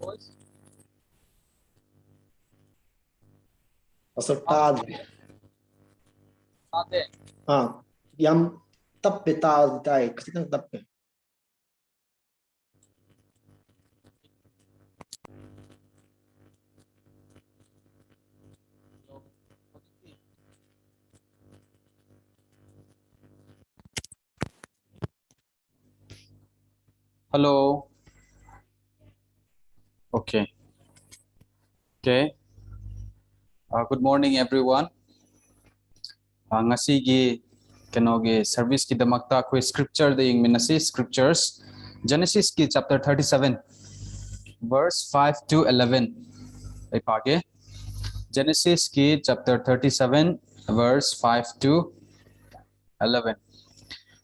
voice? Pastor Tadri. Ate. Yam tappe tayo kasi nang tappe. Hello. Okay. Okay. Good morning, everyone. Ngasigi kenoge service ki damakta ko scripture the minasi scriptures. Genesis ki chapter 37, verse 5 to 11. Ipage. Genesis ki chapter 37, verse 5 to 11.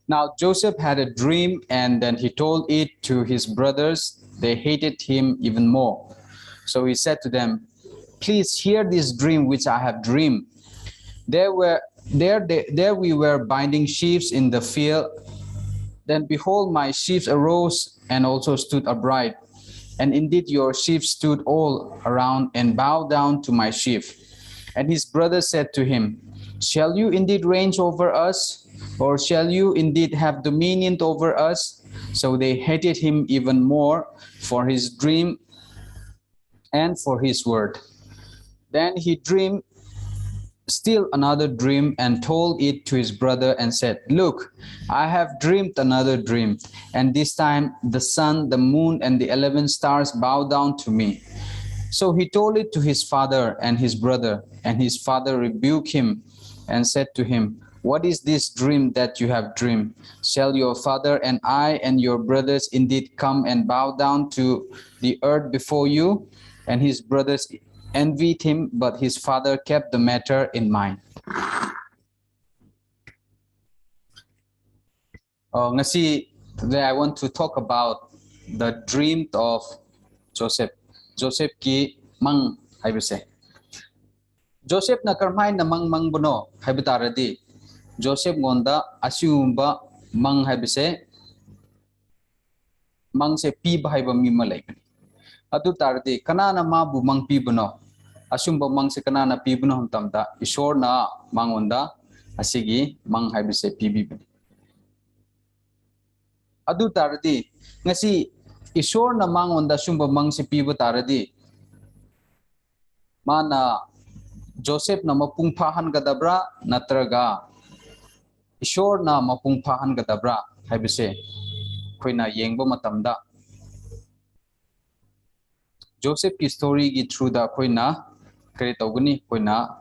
Now Joseph had a dream, and then he told it to his brothers. They hated him even more. So he said to them, "Please hear this dream which I have dreamed. There we were binding sheaves in the field. Then behold, my sheaves arose and also stood upright. And indeed your sheaves stood all around and bowed down to my sheaf." And his brothers said to him, "Shall you indeed reign over us? Or shall you indeed have dominion over us?" So they hated him even more for his dream and for his word. Then he dreamed still another dream and told it to his brother and said, "Look, I have dreamed another dream, and this time the sun, the moon, and the 11 stars bow down to me." So he told it to his father and his brother, and his father rebuked him and said to him, "What is this dream that you have dreamed? Shall your father and I and your brothers indeed come and bow down to the earth before you?" And his brothers envied him, but his father kept the matter in mind. Today I want to talk about the dream of Joseph. Joseph ki mang haibise. Joseph na karmay na mang bono haibataradi. Joseph ngonda asyumba mang haibise. Mang se pi haiba mi malay. Adu tardi kanana mabu mang pi bono. Asyumba mang se kanana pi bono hamtamda. Ishor na mangonda asigi mang haibise pi bi. Adu tardi ngasi ishor na mangonda syumba mang se pi taradi. Mana Joseph na mapungpahan gadabra natraga Ishor na mapungpahan gadabra haibise koina yengbo matamda Joseph ki story gi through da koina kare tawgani koina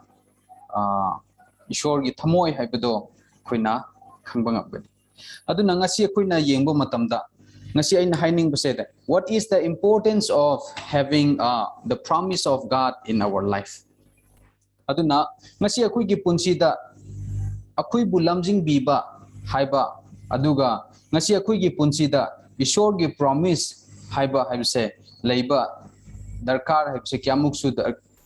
Ishor gi thamoi haibado koina khangba ngabani aduna ngasi koina yengbo matamda ngasi aina haining base that what is the importance of having the promise of God in our life aduna ngasi akoi gi punsida akoi bu lamjing biba haiba aduga ngasi akoi gi punsida ishor gi promise haiba haibse leiba darkar haibse kyamuk su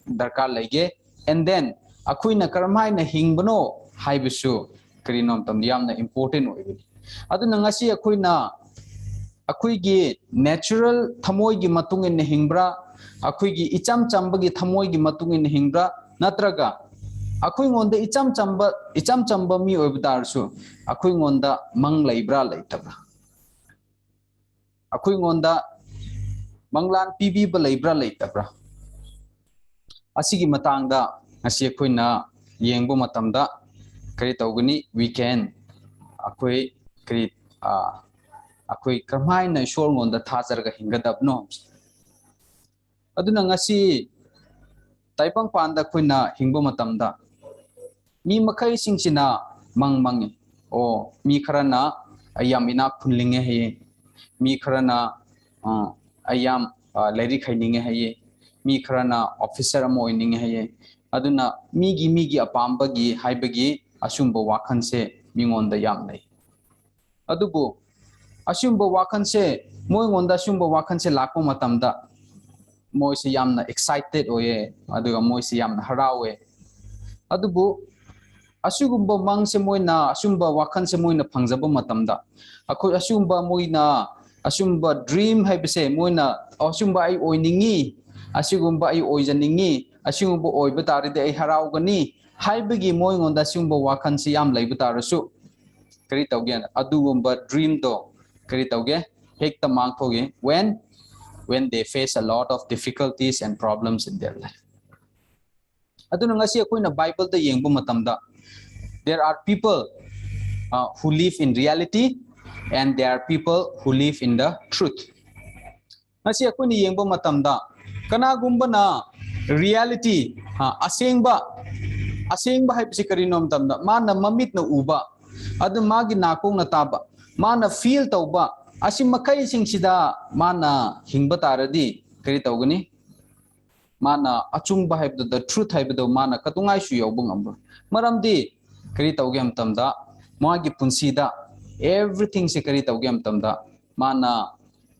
darkar lege and then akoi na karmai na hingbano haibisu krinom tam yamna important oibini aduna ngasi akoi na akoi gi natural thamoi gi matung in hingbra akoi gi icham chambagi thamoi gi matung in hingbra natraga akoi ngonda icham chamba mi oibdarsu akoi ngonda mang leibra leitabra akoi ngonda manglan pibi ba leibra leitabra asigi matangda asi akoi na yengbo matamda kari tawgani weekend akoi kari akoi karmai na shor ngonda thajarga hingadabno aduna ngasi taipang panda koina hingbo matamda mi makai singsina mangi o mi kharana ayam ina khunlinge he mi kharana ayam lairi khaininge he mi kharana officer amo ininge he aduna migi apambagi haibagi asumbo wakhanse mingonda yam nei adubu asumbo wakhanse moi ngonda asumbo wakhanse lakpo matamda moise yamna excited oye aduga moise yamna harawe adubu asugumba mangse moina asumba wakhanse moina phangjaba matamda akoi asumba moina asumba dream haibse moina asumba ai oiningi asigumba ai oijaningi asumba oiba taride ai haraugani haibagi moingonda asumba wakansi yam leiba tarasu kari tauge adugumba dream do kari tauge hekta mangthoge when they face a lot of difficulties and problems in their life. Aduna ngasi akoina Bible da yengbu matamda there are people who live in reality and there are people who live in the truth. Ngasi akoina yengbu matamda kanagumba na reality asengba haibsi karinom tamda mana mamit na uba adu magi nakong na taba mana feel tauba asim makai sing sida mana hingba taradi kari taugani mana achungba haibdo the truth haibdo mana katungai su yobung amba maramdi kari taugem tamda magi punsida everything se kari taugem tamda mana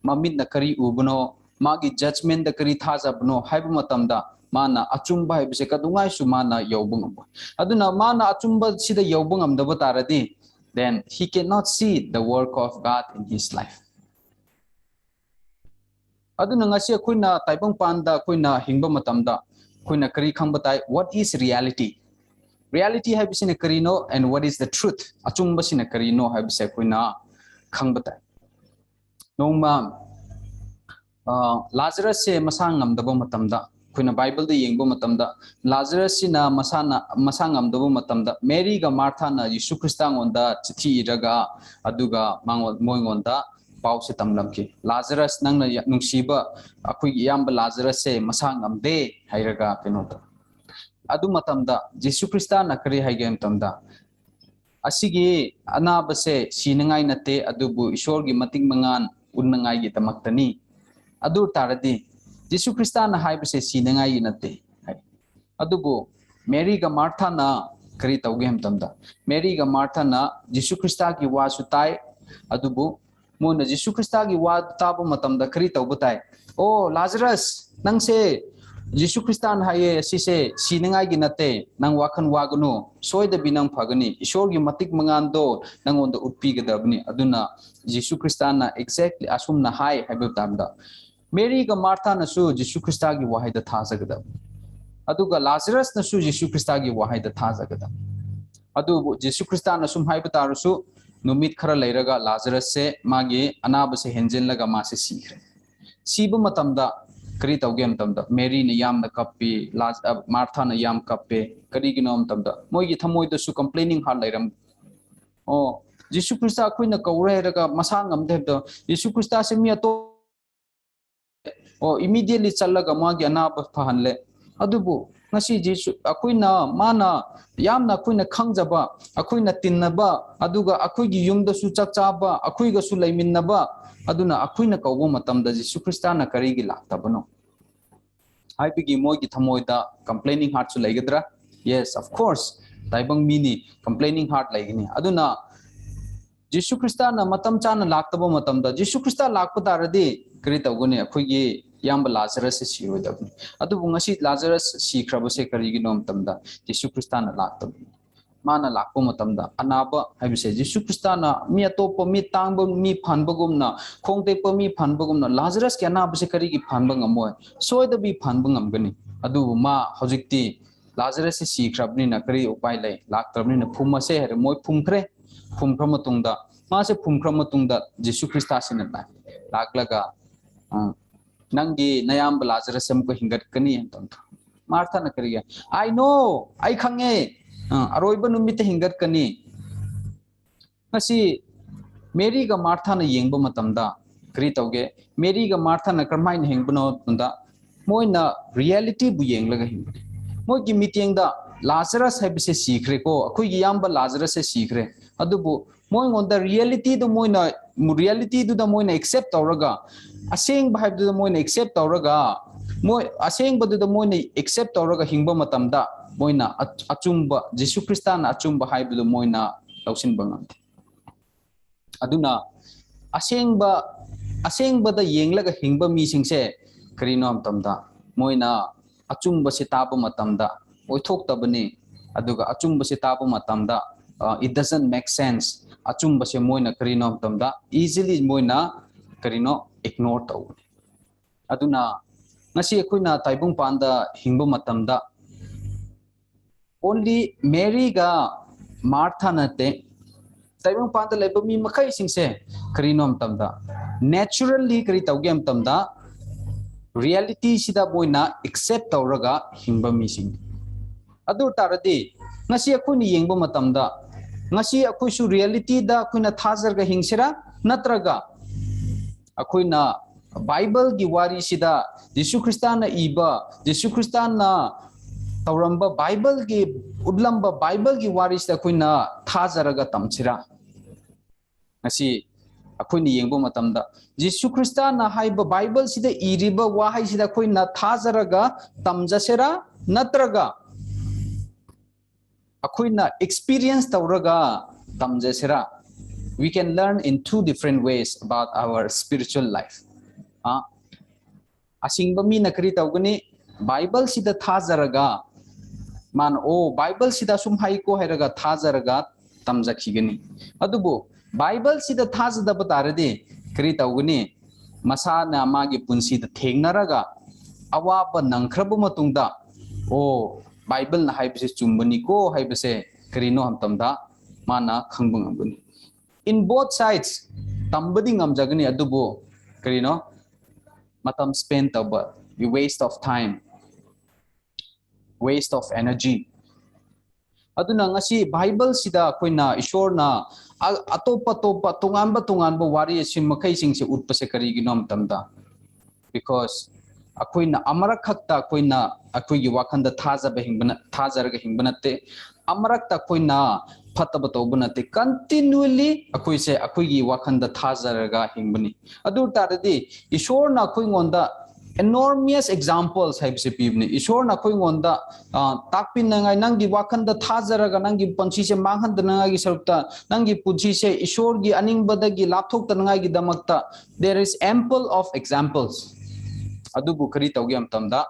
mamit na kari ubuno magi judgment da kari thajabno haibu matamda mana achumba haibse katungai su mana yobung amba aduna mana achumba sida yobung amda bataradi then he cannot see the work of God in his life. Aduna ngasi akoina taibang panda akoina hingba matamda akoina kari khangba tai what is reality? Reality haibsina karino and what is the truth? Achumba sina karino haibse akoina khangba tai. Nongma Lazarus se masang ngamdaba matamda akoina Bible da yengba matamda Lazarus sina masang ngamdaba matamda Mary ga Martha na Yesu Christa ngonda chithi iraga aduga moingonda pause tamlamki Lazarus nangna nungsiba akhui yamba Lazarus se masang ngamde hairaga kenota adu matamda Yesu Christa na kari haigem tamda asigi anaba se sinangai nate adubu ishorgi mating mangan unnangai gi tamaktani adu taradi Yesu Christa na haibse sinangai nate adubu Mary ga Martha na kari tawgem tamda Mary ga Martha na Yesu Christa ki wasu tai adubu mona Yesu Christa ki wa taba matamda kari tawbutai oh Lazarus nang se Yesu Christa na haye sise sinangai gi nate nang wakan wagunu soida binang phagani ishor gi matik mangando nang onda uppi gadabni aduna Yesu Christa na exactly asum na hai haibu tamda Mary ga Martha na su Yesu Christa gi wahai da thajagadab aduga Lazarus na su Yesu Christa gi wahai da thajagadab adu Yesu Christa na sum haibu tarusu numit khara leiraga Lazarus se magi anaba se henjel laga ma se sikre sibu matamda kari tawgem tamda Mary na yam na kappe Martha na yam kappe kari ginom tamda moi gi thamoi da su complaining har leiram oh Yesu Christa khoina kaure raga masang amde da Yesu Christa se mi to oh immediately challaga magi anaba phahanle adubu ngasi Jesu akoina mana yamna akoina khangjaba akoina tinnaba aduga akoigi yumda su chachaba akoiga su laiminaba aduna akoina kawbo matamda Yesu Christa na karigi laktabano haibigi moigi thamoida complaining heart su laigadra yes of course taibang mini complaining heart laigini aduna Yesu Christa na matam chana laktaba matamda Yesu Christa lakpa taradi kari tawguni akoigi yamba Lazarus se sirodabni adubu ngasi Lazarus sikrabase kariginom tamda Yesu Christa na laktabni mana lakpo matamda anaba haibse Yesu Christa na mi atopa mi tangba mi phanbagumna khongtepa mi phanbagumna Lazarus ke anaba se karigi phanba ngamoy soida bi phanba ngamgani adubu ma hojikti Lazarus se sikrabni na kari upai lai laktabni na phumase her moy phumkhre matungda ma se phumkhra matungda Yesu Christa sina laklaga nangi nayamba Lazarus samko hingat kani antam Martha na kariya I know I khange aroiba numite hingat kani ngasi Mary ga Martha na yengba matamda kari tawge Mary ga Martha na karmai na hengbano tunda moina reality bu yenglaga hingni moi gi meeting da Lazarus haibse sikre ko akoi gi yamba Lazarus se sikre adubu moi ngonda reality do moina reality do da moina accept tawraga aseng bahib do moina accept tawraga moi aseng badu do moina accept tawraga hingba matamda moina achumba Yesu Christa na achumba haib do moina tawsin bangam aduna asengba da yenglaga hingba mi singse karino amtamda moina achumba se taba matamda oithok tabani aduga achumba se taba matamda it doesn't make sense achumba se moina karino amtamda easily moina karino ignore tau aduna ngasi akoina taibung panda hingbo matamda only Mary ga Martha nate taibung panda leba mi makai singse karino matamda naturally kari tauge matamda reality sida boina accept tauraga hingba mi sing adu taradi ngasi akoini yengbo matamda ngasi akoisu reality da akoina thajarga hingsira natraga akoina Bible gi wari sida Jesu Christana iba Jesu Christana tauramba Bible gi udlamba Bible gi wari sida akoina thajaraga tamchira ngasi akoini yengbo matamda Jesu Christana haiba Bible sida iriba wahai sida akoina thajaraga tamjasera natraga akoina experience tauraga tamjasera we can learn in two different ways about our spiritual life asingba mi nakri taugani Bible sida thajaraga man o Bible sida sum haiko hairaga thajaraga tamjakhigani adubu Bible sida thajada batarade kri taugani masana magi punsi da thengnaraga awaba nangkhrabu matungda o Bible na haibse chumbani ko haibse krino hamtamda mana khangbung ambuni in both sides tambadi ngamjagani adubu krino matam spend taba we waste of time waste of energy aduna ngasi Bible sida koina ishorna atopa topa tunganba wari simakai singse utpase karigino hamtamda because akoina amarak khakta akoina akoigi wakhanda thajaba hingbana thajaraga hingbanatte amarakta akoina phataba tobunate continually akoise akoigi wakhanda thajaraga hingbani adu taradi ishorna akoingonda enormous examples haibse pibni ishorna akoingonda takpinangai nangi wakhanda thajaraga nangi panchi se manghandanangai sarupta nangi puji se ishorgi aningbadagi lapthoktanangai gi damakta there is ample of examples adubu kari tauge amtamda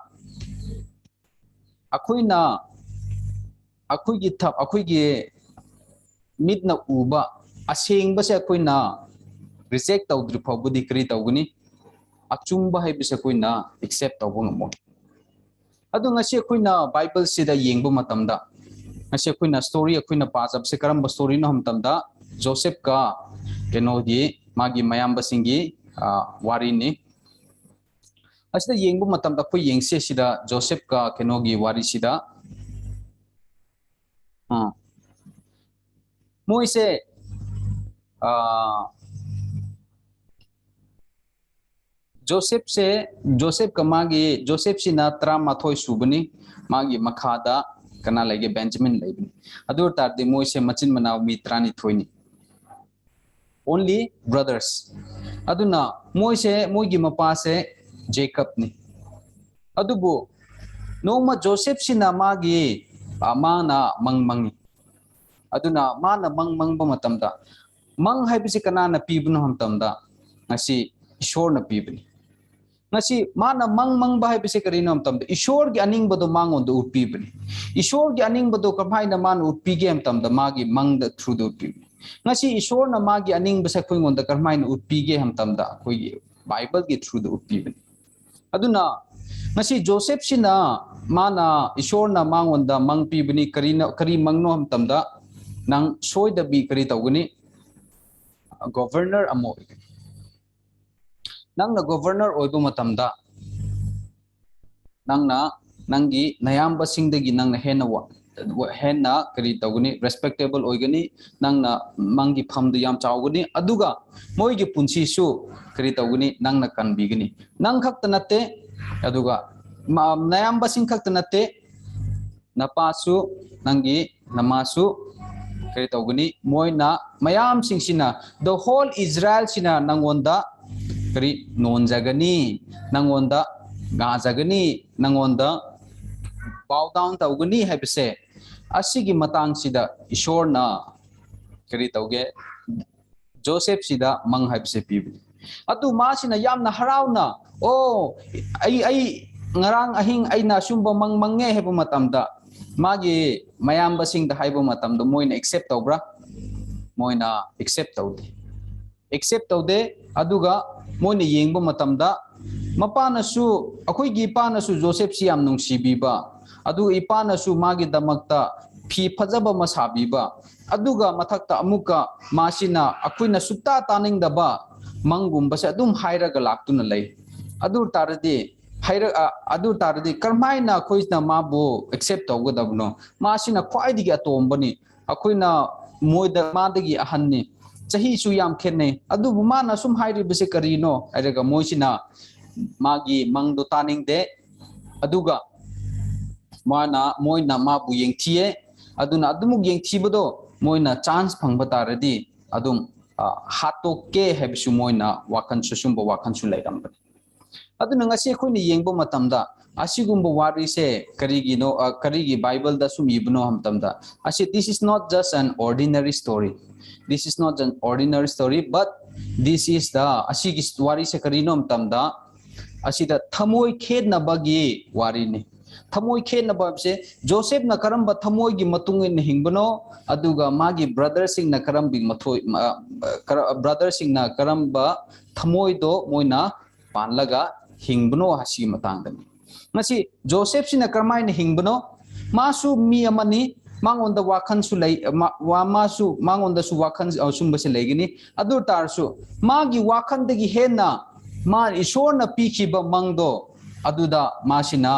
akoina akoigi thap akoigi mitna uba asengba se akoina reject tawdri phobudi kari tawguni achumba haibise akoina accept tawbo ngamo adu ngasi akoina Bible sida yengbu matamda ngasi akoina story akoina pajab se karamba story no hamtamda Joseph ka kenogi magi mayamba singi wari ni asida yengbu matamda ko yengse sida Joseph ka kenogi wari sida moise Joseph ka magi Joseph sina tramathoi subani magi makhada kana lege Benjamin leibni adu tardi moise machin manaw mitrani thoini only brothers aduna moise moigi mapase Jacob ni adubu noma Joseph sina magi amana mangmangi aduna mana mangmangba matamda mang haibisi kanana pibno hamtamda ngasi ishor na pibni ngasi mana mangmangba haibisi karino hamtamda ishor gi aningbado mangondo utpibni ishor gi aningbado kamhaina man utpige hamtamda magi mangda through the utpibni ngasi ishor na magi aningbasa khoingonda kamhaina utpige hamtamda khoi Bible gi through the utpibni aduna ngasi Joseph sina mana ishorna mangonda mangpibni kari mangno hamtamda nang soida bi kari tawguni governor amo nang na governor oibu matamda nang na nangi nayamba singdagi nang na henna kari tawguni respectable oigani nang na mangi phamdu yam chawguni aduga moigi punchi su kari tawguni nang na kanbigani nang khakta natte aduga nayamba sing khakta natte napasu nangi namasu kari tawguni moina mayam sing sina the whole Israel sina nangonda kari nonjagani nangonda gajagani nangonda bow down tawgani haibse asigi matang sida ishorna kari tawge Joseph sida mang haibse pibi atu ma sina yamna harawna oh ai ngarang ahing ai na sumba mangmange hebo matamda magi mayamba singda haibo matamda moina accept tawbra moina accept tawde aduga मोइने येंगबो मतमदा मपानसु अखोइगी इपानसु Joseph सि याम नुंसीबीबा अदु इपानसु मागी दमक्ता फी फजबा मसाबीबा अदुगा मथक्ता अमुका मासिना अखोइना सुक्ता तानिंगदबा मंगुंबसे अदुम हाइरगा लाक्तुना लै अदु तारदि अदु तारदि करमाइना अखोइना माबो एक्सेप्ट तौगदबनो मासिना ख्वाइदिगी अतोंबनी अखोइना मोइदा मादगी अहन्नी चाही सु याम खेने अदुबु माना सुम हाइरिबसे करिनो हाइरगा मोइसिना मागी मंगदो तानिंगदे अदुगा माना मोइना माबु येंगथिए अदुना अदुमुग येंगथिबदो मोइना चांस फंगबा तारदि अदुम हातोके हेबसु मोइना वाखनसु सुंबो वाखनसु लैरंबनी अदुना ngasi अखोइना येंगबो मतमदा असिगुंबो वारिसे करिगिनो करिगी बाइबल दा सुम इबनो हमतमदा असी this is not just an ordinary story. This is not an ordinary story, but this is the asigi warise karino हमतमदा असिदा थमोय खेदनबगी वारिने थमोय खेदनबसे जोसेफ न करंबा थमोय गी मतुंग इन हिंगबनो अदुगा मागी ब्रदर सिंग न करंबी मथोय ब्रदर सिंग न करंबा थमोय दो मोइना पानलगा हिंगबनो हसी मतंगदनी ngasi जोसेफ सिना करमाइन हिंगबनो मासु मी अमनी मांगोंद वाखन सु लै मासु मांगोंद सु वाखन सुंबसे लेगिनी अदु तारसु मागी वाखन दगी हेना मा ईश्वर न पीखिबा मंगदो अदुदा मासिना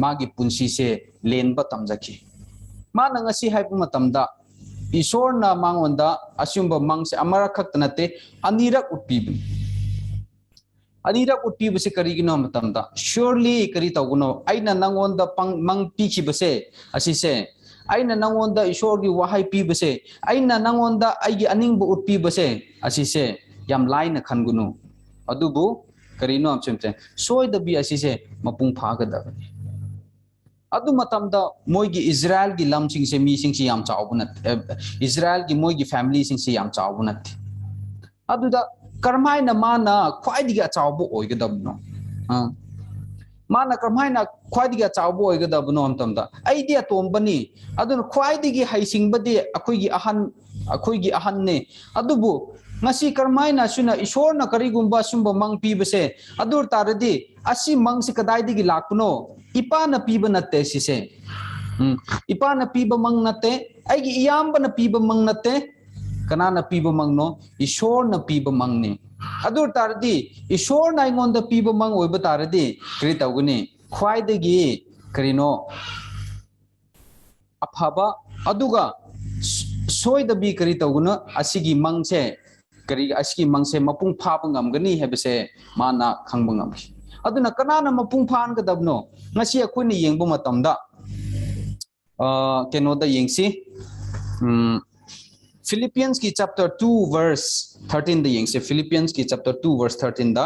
मागी पुंसी से लेनबा तमजखी मा ngasi हाइब मतमदा ईश्वर न मांगोंद असुंबा मंगसे अमरा खक्त नते अनिरक उत्पीबनी अनिरक उत्पीबसे करिगिनो मतमदा श्योरली करी तौगनो आइना नंगोंदा मंग पीखिबसे असिसे आइना नंगोंदा ईश्वर की वहाई पीबसे आइना नंगोंदा आइगी अनिंगबो उत्पीबसे असिसे याम लाइन खनगुनु अदुबु करिनो हमचमते सोयदबी असिसे मपुंग फागदबनी अदु मतमदा मोइगी इजराइल की लमसिंग से मीसिंग याम चावबनत इजराइल की मोइगी फैमिली सिंग से याम चावबनत अदुदा करमाइना माना ख्वाइदिगी अचावबो ओइगदबनो माना करमाइना ख्वाइदिगी अचावबो ओइगदबनो हमतमदा आइदि अतोंबनी अदुन ख्वाइदिगी हाइसिंगबदि अखोइगी अहन ने अदुबु ngasi करमाइना सुना ईश्वर न करिगुंबा सुंबो मंग पीबसे अदुर तारदि असि मंग से कदाइदिगी लाकनो इपा न पीबा नते सिसे इपा न पीबा मंग नते आइगी इयाम्ब न पीबा मंग नते कना न पीबा मंगनो ईश्वर न पीबा मंगने अदुर तारदि ईश्वर न आइगोंद पीबा मंग ओइबा तारदि करि तौगनी ख्वाइदगी करिनो अफाबा अदुगा सोयदबी करि तौगनो असिगी मंगसे करि असिगी मंगसे मपुंग फाबा ngमगनी हेबसे माना खंबा ngमखि अदुना कनाना मपुंग फानगदबनो ngasi अखोइना येंगबो मतमदा केनोदा येंगसी Philippians की chapter 2 verse 13 द येंगसे Philippians की chapter 2 verse 13 दा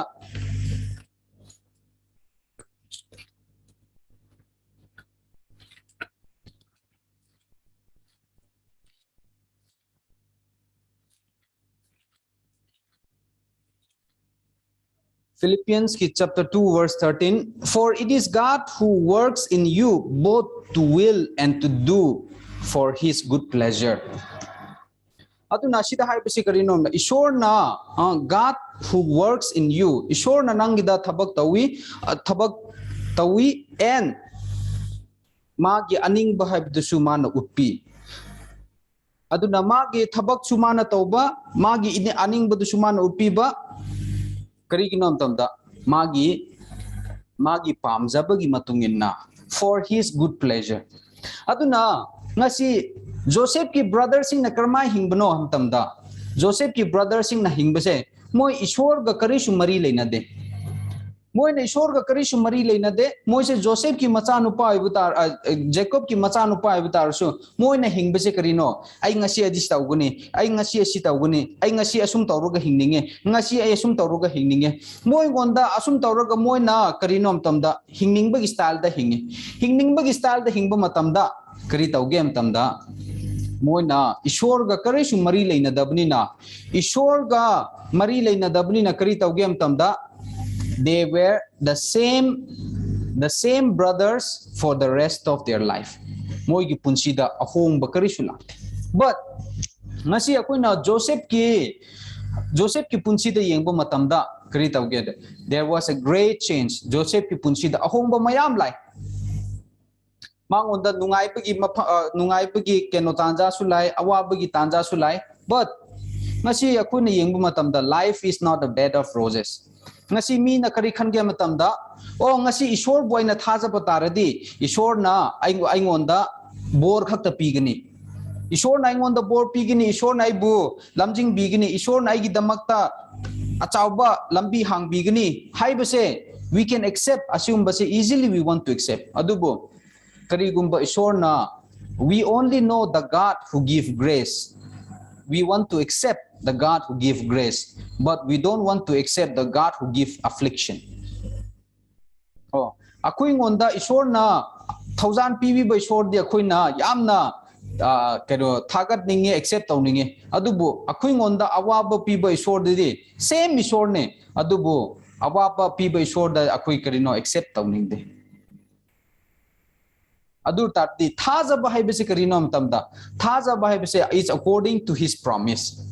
Philippians की chapter 2 verse 13 For it is God who works in you both to will and to do for his good pleasure. अदुना सिदा हाइबसि करिनो ईश्वर ना God who works in you ईश्वर ना नंगिदा थबक Tawi and मागी अनिंग बहाइबदसु मान उत्पी अदुना मागी थबक सुमान तौबा मागी इने अनिंग बदसु मान उत्पीबा करिगिनो तमदा मागी पामजबगी मतुंगिना for his good pleasure अदुना ngasi Joseph की ब्रदर सिंह न करमाय हिंगबनो हमतमदा जोसेफ की ब्रदर सिंह न हिंगबसे मोय ईश्वर ग करिसु मरी लेना दे मोय ने ईश्वर ग करिसु मरी लेना दे मोय से जोसेफ की मचा नुपा आइबतार जेकब की मचा नुपा आइबतारसु मोय ने हिंगबसे करिनो आई ngasi अदिस तौगनी आई ngasi असि तौगनी आई ngasi असुम तौरग हिंगनिंगे ngasi आई असुम तौरग हिंगनिंगे मोय गोंदा असुम तौरग मोय ना करिनो हमतमदा हिंगनिंगबगी स्टाइल दा हिंगनिंगबगी स्टाइल दा हिंगबा मतमदा करी तौगे हमतमदा मोयना ईश्वर गा करिसु मरी लेना दबनीना ईश्वर गा मरी लेना दबनीना करी तौगे हमतमदा they were the same brothers for the rest of their life moigi punsida ahong bakari sulakte but ngasi akoina joseph ki Joseph ki punsi da yengbo matamda kari tawge there was a great change. Joseph ki punsi da ahongba mayam lai. Mangonda nungai pagi keno tanja sulai awa pagi tanja sulai. But ngasi aku na yengbo matamda life is not a bed of roses. Ngasi mi na kari khan gya matamda o ngasi ishor boy na thaja pataradi ishor na aingonda bor khakta pigani. Ishor na aingonda bor pigini ishor na ibu lamjing bigini ishor na igi damakta achauba lambi hang bigini haibase we can accept assume base easily we want to accept adubo karigumba ishor na we only know the God who give grace. We want to accept the God who give grace, but we don't want to accept the God who give affliction. Oh, akui ngonda ishor na thousand PV by ishor di akui na yamna kero thagat ninge accept tawninge adubu akui ngonda awaba PV ishor di same ishor ne adubu awaba PV ishor da akui karino accept tawningde. Adu tati thaza bahai bese karino matamda thaza bahai bese is according to his promise.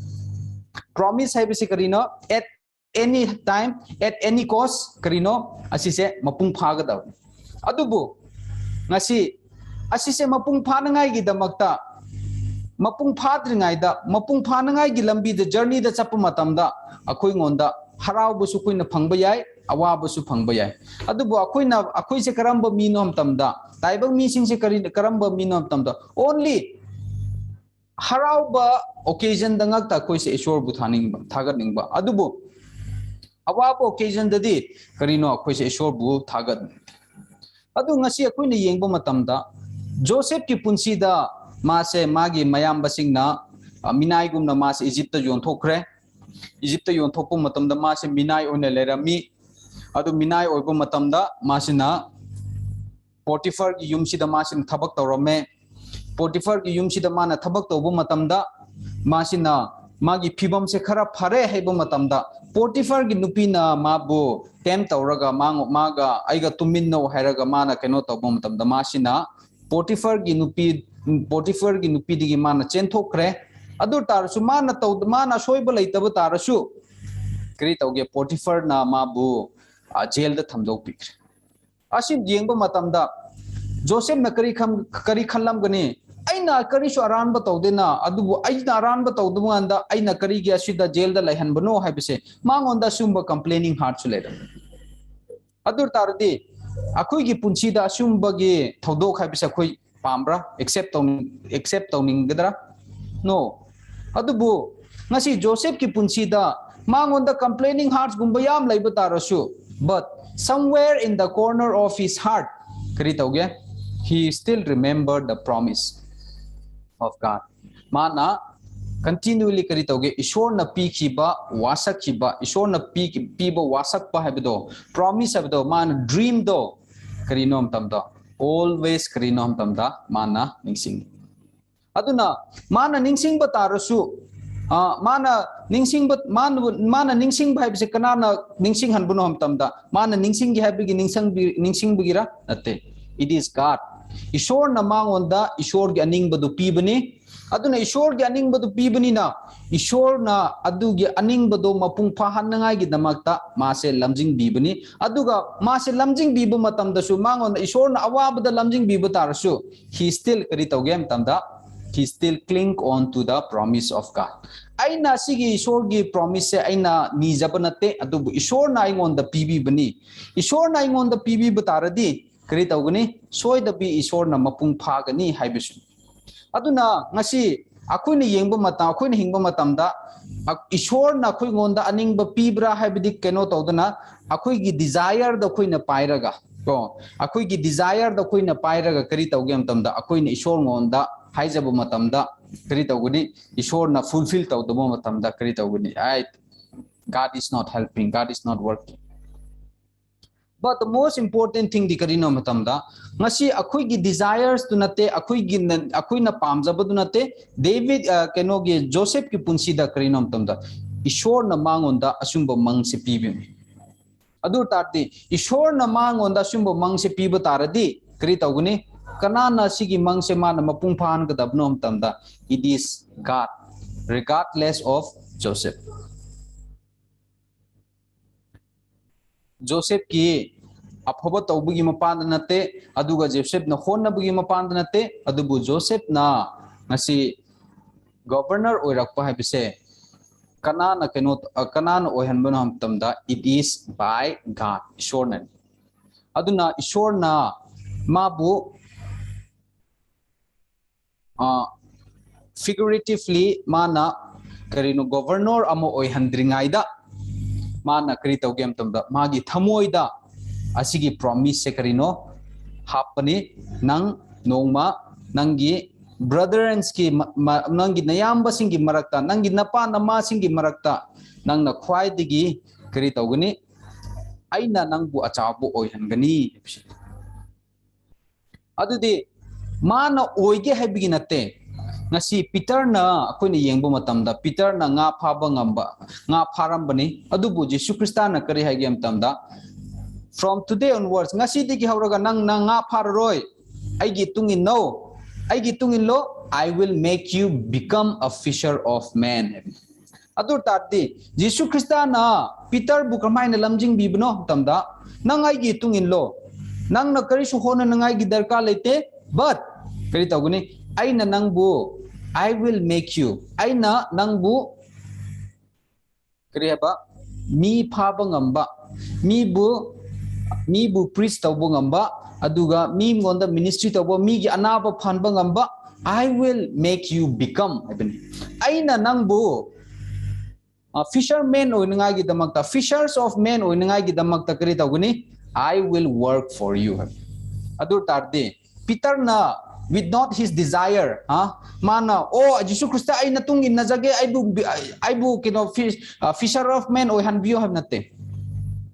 Promise hai bese karino at any time at any cost karino asise mapung phaga daw. Adubu ngasi asise mapung phanangai gi damakta mapung phadringai da mapung phanangai gi lambi the journey da chap matamda akoi ngonda harau bu su kuina phangba yai awa bu su phangba yai. Adubu akoi se karamba mi nom tamda taibang mi sing se karamba mi nom tamda only harau ba occasion dangak ta koi se ishor bu thaning thagat ningba adubu awa ba occasion dadi karino koi se ishor bu thagat adu ngasi akoi ne yengba matamda Joseph ki punsi da ma se magi mayam basing na minai gum na ma se Egypt jon thokre Egypt jon thokpo matamda ma se minai one lerami adu minai oibo matamda ma se na Potiphar ki yum si da ma se thabak tawrame Potiphar ki yum si da ma na thabak tawbo matamda ma se na magi phibam se khara phare haibo matamda Potiphar ki nupi na ma bu tem tawraga maga aiga tumin no hairaga ma na keno tawbo matamda ma se na Potiphar ki nupi digi ma na chen thokre adu tarsu ma na taw ma na soiba leitaba tarasu kri tawge Potiphar na ma bu jail da thamjok pikre asim yengba matamda Joseph na kari khallam gani aina kari su aran ba tawdena adubu aina aran ba tawdu anda aina kari gi asida jail da laihan bano haibise mangonda sumba complaining heart su leda adur tardi akoi gi punchi da sumba gi thodok haibise akoi pambra accept tawning gadra no adubu ngasi Joseph ki punchi da mangonda complaining hearts gumba yam laiba tarasu but somewhere in the corner of his heart kari tawge he still remembered the promise of God. Mana continually kari tawge ishor na pikiba wasak kiba ishor na piba wasak pa habdo promise habdo man dream do kari nom tamda always kari nom tamda mana ningsing aduna mana ningsing ba tarasu mana ningsing ba mana ningsing ba habse kanana ningsing han buno ham tamda mana ningsing gi habigi ningsing bigira natte it is God. Ishor na mangonda ishor gi aning badu pibani aduna ishor gi aning badu pibani na ishor na adu gi aning badu mapung phahanangai gi damakta mase lamjing bibani aduga mase lamjing bibu matamda su mangonda ishor na awabada lamjing bibu tarasu he still kari tawgem tamda he still cling on to the promise of God. Aina sigi ishor gi promise aina ni jabanate adubu ishor na ingonda pibi bani ishor na ingonda pibi bataradi kari tawgani soy da bi ishor na mapung phagani haibisu aduna ngasi akoi na yengba mata akoi na hingba matamda ishor na akoi ngonda aningba pibra haibidi keno tawdana akoi gi desire da akoi na pairaga ko akoi gi desire da akoi na pairaga kari tawge matamda akoi na ishor ngonda haijaba matamda kari tawgani ishor na fulfill tawdabo matamda kari tawgani God is not helping, God is not working. But the most important thing di karino matamda ngasi akoi gi desires tu nate akoi na pamjaba tu nate David keno gi Joseph ki punsi da karino matamda ishor na mangonda asumba mangse pibimi adu tarti ishor na mangonda asumba mangse piba taradi kari tawguni kanana sigi mangse mana mapung phan ka dabno matamda it is God regardless of Joseph Joseph की अफब तौबगी मपान नते अदुगा Joseph न होनबगी मपान नते अदुबु Joseph ना ngasi governor oirakpa haibise kanana keno kanana oihanbana hamtamda it is by God ishorna aduna ishorna mabu figuratively mana karino governor amo oihandringaida mana kari tawgem tamda magi thamoida asigi promise se karino hapani nang nongma nangi brother and ski nangi nayamba singi marakta nangi napa nama singi marakta nang na khwai digi kari tawgani aina nangbu achabu oihangani adudi mana oige haibigi natte ngasi Peter na akoina yengbo matamda Peter na nga phaba ngamba nga pharambani adubu Jesus Christa na kari haigem tamda from today onwards ngasi digi hauraga nang na nga phararoi aigi tungin no aigi tungin lo I will make you become a fisher of men adur tatti Jesus Christa na Peter bu kamaina lamjing bibno tamda nang aigi tungin lo nang na kari su hona nang aigi darka lete but kari tawguni aina nangbu I will make you aina nangbu kari haba mi phaba ngamba mi bu preach tawbo ngamba aduga mi ngonda ministry tawbo mi gi anaba phanba ngamba I will make you become aina nangbu fishermen oinanga gi damakta fishers of men oinanga gi damakta kari tawguni I will work for you adur tarde Peter na with not his desire mana oh Jesus Christ ay natung inazage ay bu kino fisher of men o hanbiyo have natte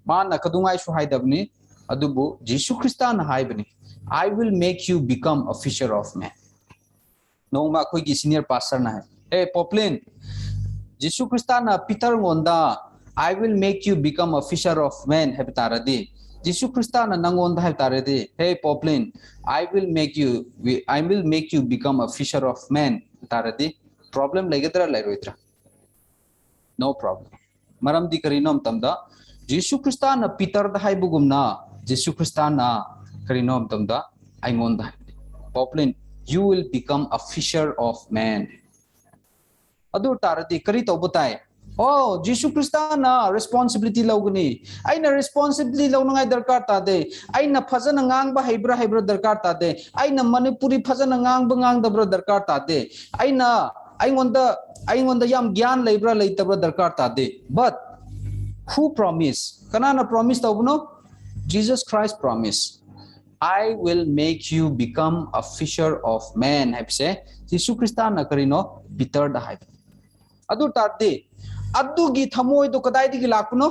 mana kadungay su haidabni adubu Jesus Christ na haibni I will make you become a fisher of men no ma koi gi senior pastor na hai hey Poplin Jesus Christ na Peter ngonda I will make you become a fisher of men have taradi Jesus Christ na nangonda have taradi hey Poplin I will make you become a fisher of men taradi problem legedra lairoitra no problem maram di karinom tamda Jesus Christ na Peter da haibugumna Jesus Christ na karinom tamda aingonda Poplin you will become a fisher of men adur taradi kari tobutai oh Jesus Christ na responsibility lawguni aina responsibility lawnangai darkar tade aina phajana ngangba haibra darkar tade aina manipuri phajana ngangba darkar tade aina aingonda yam gyan leibra leitabra darkar tade but who promise kanana promise tawbuno Jesus Christ promise I will make you become a fisher of men haibse Jesus Christ na karino Peter da haib adur tarde adugi thamoi do kadai digi lakpuno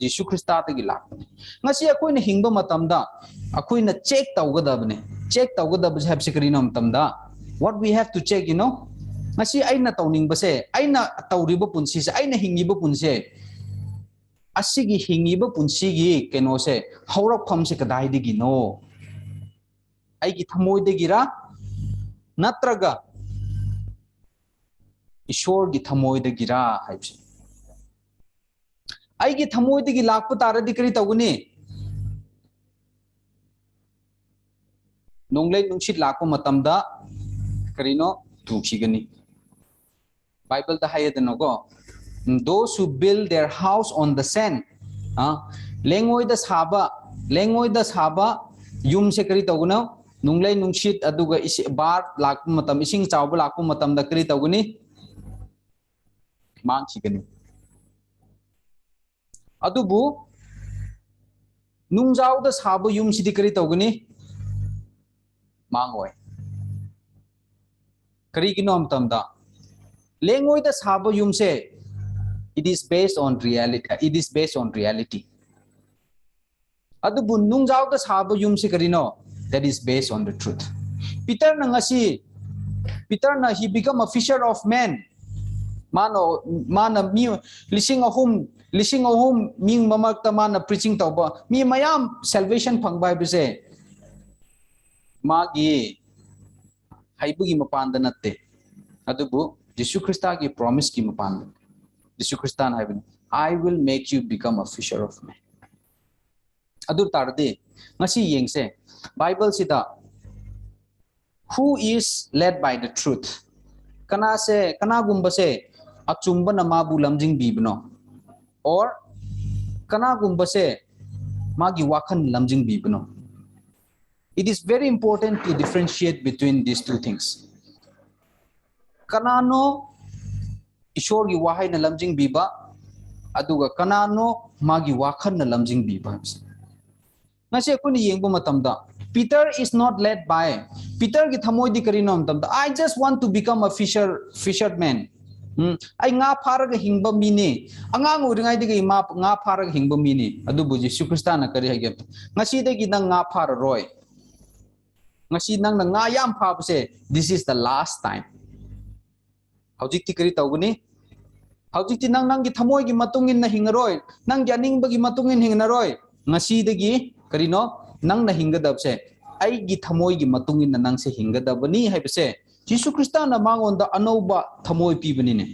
Jesus Christ digi lakpune ngasi akoina hingba matamda akoina check tawgadabne check tawgadab habse karino matamda what we have to check you know ngasi aina tawning base aina tawriba punsi se aina hingiba punse asigi hingiba punsi gi keno se haurak pham se kadai digi no aigi thamoi digira natraga ईश्वर की थमोइद गिरा हाइबसे आइगी थमोइद की लाख तारदी करी तगुनी नोंगले नुंसित lakh मतमदा करिनो तुखिगनी Bible दा हायदनोगो those who build their house on the sand lengoida saba yum se kari taguna nunglai nungsit aduga bar lak matam ising chawba lak matam da kari taguni mang chigani adubu nungjaw da saba yum sidi kari taguni mangoi kari ginom tamda lengoida saba yum se it is based on reality adubu nungjaw da saba yum se karino that is based on the truth Peter na he become a fisher of men mana mi lising ahum ming mamakta mana preaching tawba mi mayam salvation phangba bise magi haibugi mapanda natte adubu Jesus Christ ki promise ki mapanda Jesus Christ na haibin I will make you become a fisher of men. Adu tarde ngasi yengse Bible sida who is led by the truth. Kana gumba se achumba na mabu lamjing bibno or kana gumba se magi wakan lamjing bibno. It is very important to differentiate between these two things. Kanano ishor gi wahai na lamjing biba aduga kanano magi wakan na lamjing biba. Ngasi ako ni yengbo matamda Peter is not led by Peter ki thamoy di karino matamda I just want to become a fisherman. Ay nga pharaga hingba mini angang uringay di nga pharaga hingba mini adubu Jesu Krista na kari hagep ngasi dagi nang nga phara roy ngasi nang nga yam pha se this is the last time hawjik ti kari tawguni hawjik ti nang gi thamoy gi matungin na hingaroy nang gi aning bagi matungin hingnaroy ngasi dagi karino nang na hingadab se ay gi thamoy gi matungin na nang se hingadabani haibse Jesu Krista na mangon da anoba thamoy pibani ne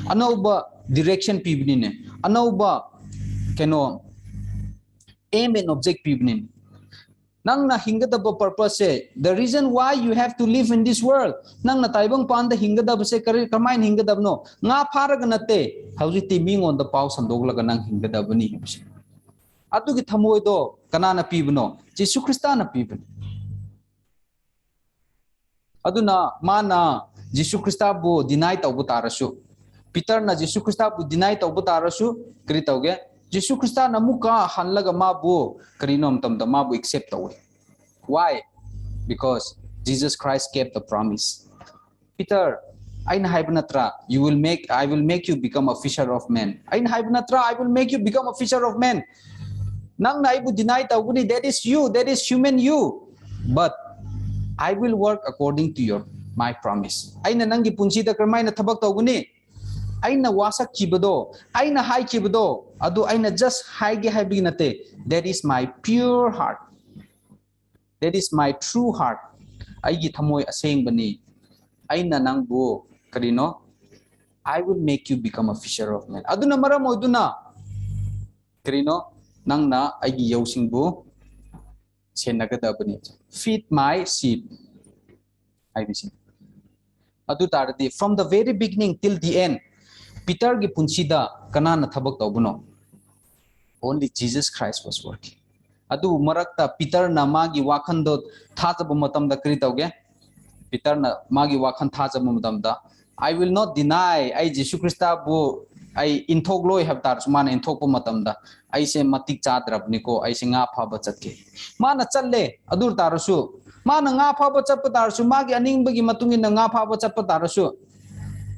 anoba direction pibani ne anoba keno aim and object pibani nang na hingadab purpose se the reason why you have to live in this world nang na taibang panda hingadab se kamain hingadab no nga pharaga nate hauji ti mingon da pau sandoglaga nang hingadabani haibse Atugi thamoy do kanana pibno Jesu Krista na pibno aduna mana Jesu Krista bu deny tawbu tarasu Peter na Jesu Krista bu deny tawbu tarasu kri tawge Jesu Krista na muka hanlaga mabu krinom tamda mabu accept tawi why because Jesus Christ kept the promise Peter ain haibnatra I will make you become a fisher of men ain haibnatra I will make you become a fisher of men Nang naibu deny tawguni that is you, that is human you. But I will work according to my promise. Aina nangi punsi da karmay na tabak tawguni. Aina wasak kibado, aina hai kibado. Adu aina just hai ge hai biginate. That is my pure heart. That is my true heart. Ay gi thamoy aseng bani. Aina nang bu karino. I will make you become a fisher of men. Adu na maramo adu na. Karino. Nang na ay yosing bu senagadabani feed my sheep IBC adu tardi from the very beginning till the end Peter gi punsida kanana thabak tawbuno only Jesus Christ was working adu marakta Peter na magi wakhan do thajabu matam da kri tawge Peter na magi wakhan thajabu matam da I will not deny I Jesus Christa bu I intogloi have tar sumana intokpo matamda I se matik chadrabni ko I se nga phaba chatke mana challe adur tarasu mana nga phaba chatpa tarasu magi aning bagi matungin na nga phaba chatpa tarasu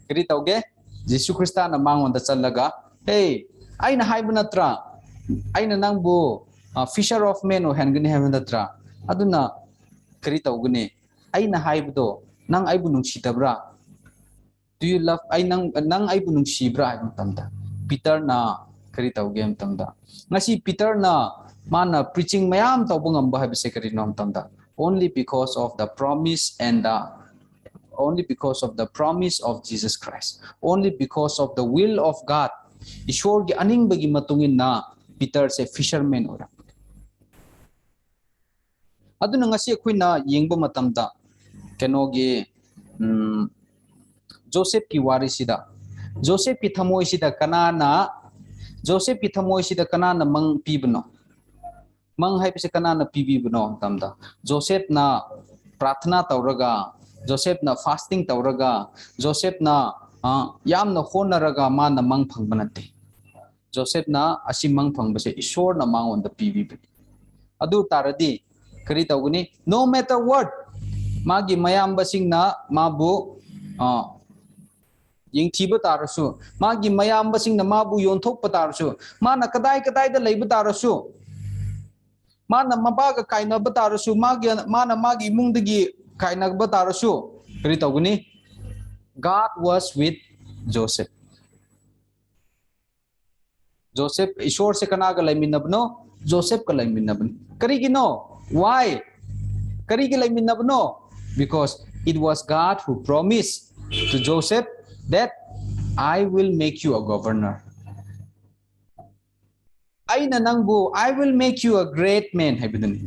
kri tawge Jesu Krista na mangon da challaga hey aina haibnatra aina nangbu fisher of men o hangni haibnatra aduna kri tawgune aina haibdo nang aibu nungsitabra Do you love ay nang ay bunung sibra ay tamda Peter na kari tawge tamda ngasi Peter na mana preaching mayam tawbong amba habise kari nom tamda only because of the promise and only because of the promise of Jesus Christ only because of the will of God ishor gi aning bagi matungin na Peter se fisherman ora aduna ngasi akhoi na yengbo matamda kenogi Joseph ki warisida Joseph ki thamoy sida kanana mang pibno mang haipse kanana pibibno tamda Joseph na prathna tawraga Joseph na fasting tawraga Joseph na yam na honaraga mana mang phangbanate Joseph na asimang phangbase ishor na mangon da pibib adu taradi kari tawguni no matter what magi mayam basing na mabu Ying tiba tarasu, magi mayam basing na mabu yontok patarasu, mana kadai da leiba tarasu, mana mabaga kaina batarasu, mana magi mungdagi kaina batarasu. Kari tawguni, God was with Joseph. Joseph ishor se kanaga laiminabno, Joseph ka laiminabno. Kari gino, why? Kari ki laiminabno, because it was God who promised to Joseph that I will make you a governor. aina nangbu I will make you a great man haibidani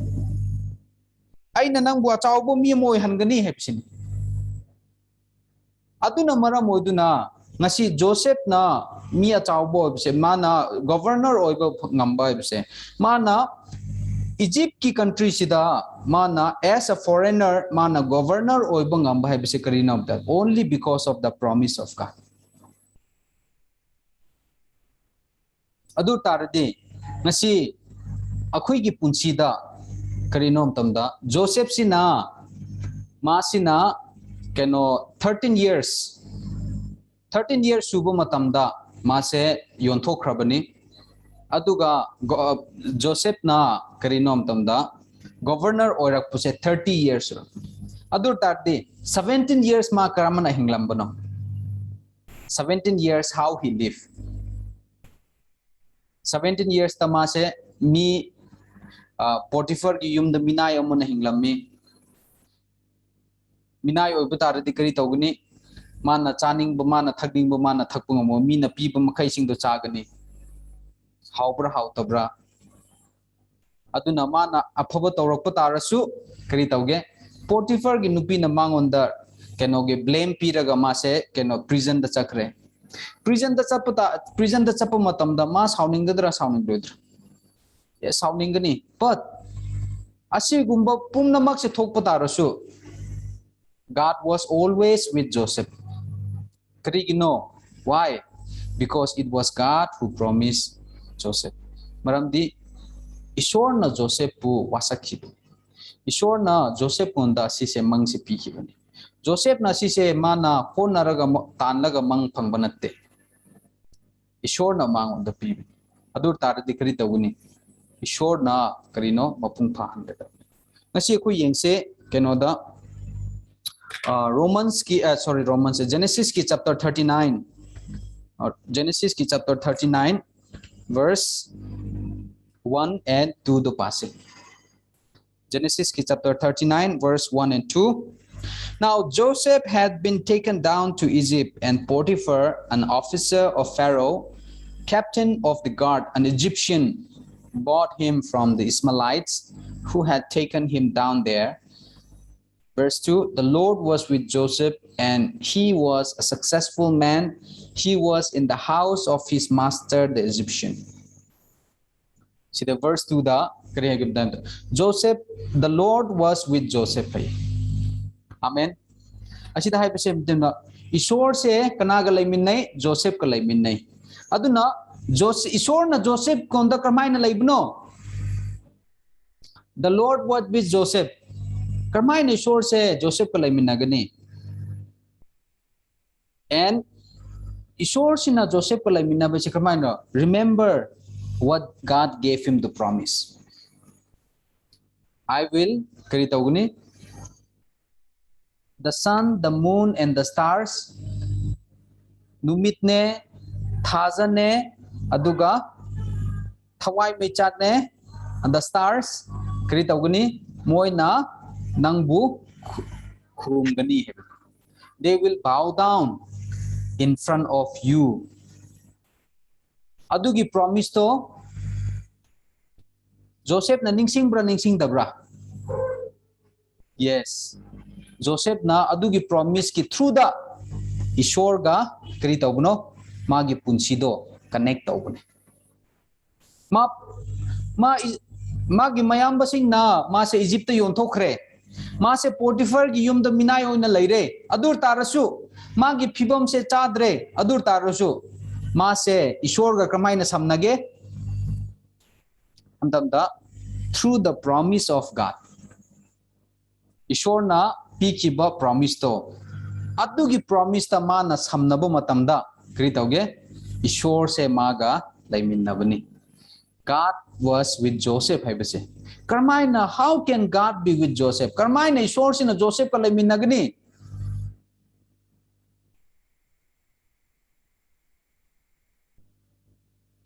aina nangbu achawbo mi moi hangani haibsini aduna maram oiduna ngasi Joseph na mi achawbo bse mana governor oiba ngamba bse mana Egypt ki country sida mana as a foreigner mana governor oiba ngamba haibse karina that only because of the promise of God adu taradi ngasi akhoi gi punsida karinom tamda Joseph sina masina keno 13 years suba matamda mase yonthokrabani aduga Joseph na karinom tamda governor oirak puse 30 years adu tardi 17 years ma karamana hinglambano 17 years how he lived 17 years tamase mi Potiphar ki yum the minay amon hinglammi minay oibutaradi kari tawgani mana chaning ba mana thagning ba mana thakpung mo mina pi ba makai sing do chagani hawbra hawtabra aduna mana aphaba tawrakpa tarasu kari tawge Potiphar ki nupi na mangonda keno ge blame piraga mase keno prison da chakre prison da chapa matamda ma sounding da sounding dodra yes sounding gani but asi gumba pumna mak se thokpa tarasu God was always with Joseph krigino why because it was God who promised Joseph maramdi ishor na Joseph pu wasakhi ishor na Joseph konda si se mang si pikibani Joseph na si se mana honaraga tanlaga mang phangbanatte ishor na mang on the pi adur taradi kari tawuni ishor na karino mapung phahanle ngasi ko yengse kenoda Genesis ki chapter 39 or Genesis ki chapter 39 verse 1 and 2 do passage Genesis ki chapter 39 verse 1 and 2 Now Joseph had been taken down to Egypt and Potiphar an officer of Pharaoh captain of the guard an Egyptian bought him from the Ishmaelites who had taken him down there Verse 2 The Lord was with Joseph and he was a successful man he was in the house of his master the Egyptian See the verse 2 da Joseph the Lord was with Joseph Amen asida hai pese dimna Ishor se kanaga laiminai Joseph ka laiminai aduna Joseph Ishor na Joseph konda karmai na laibno The Lord was with Joseph karmai na Ishor se Joseph ka laiminagani and Ishor sina Joseph ka laiminaba se karmai na remember what God gave him the promise I will kari tawguni the sun the moon and the stars numit ne thaja ne aduga thawai mechat ne and the stars kari tawguni moina nangbu khurumgani they will bow down in front of you adugi promise to Joseph na ningsing dabra yes Joseph na adugi promise ki through the Ishor ga kari tawgno magi punsido connect tawgone magi mayam basing na ma se Egypt yon thokre ma se Potiphar gi yum da minay oina leire adur tarasu magi phibam se chadre adur tarasu ma se Ishor ga kamaina samnage amtamda through the promise of God Ishor na pikiba promise to adugi promise ta ma na samnabo matamda kri tawge Ishor se maga laiminabani God was with Joseph haibase karmaina how can God be with Joseph karmaina Ishor sina Joseph ka laiminagani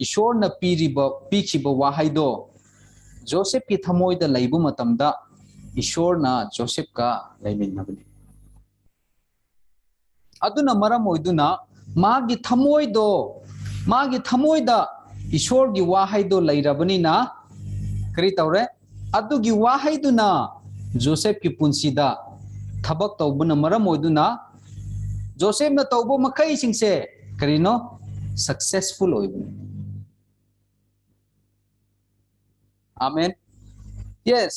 Ishor na pikiba wahaido Joseph ki thamoy da laibu matamda Ishor na Joseph ka laiminabani aduna maram oiduna magi thamoy da ईश्वर की वाहै दो लैरबनी ना करी तौरे अदुगी वाहै दुना Joseph की पुंसीदा थबक तौबना मरम ओइदुना Joseph ना तौबो मखै सिंगसे करीनो सक्सेसफुल ओइबनी आमेन यस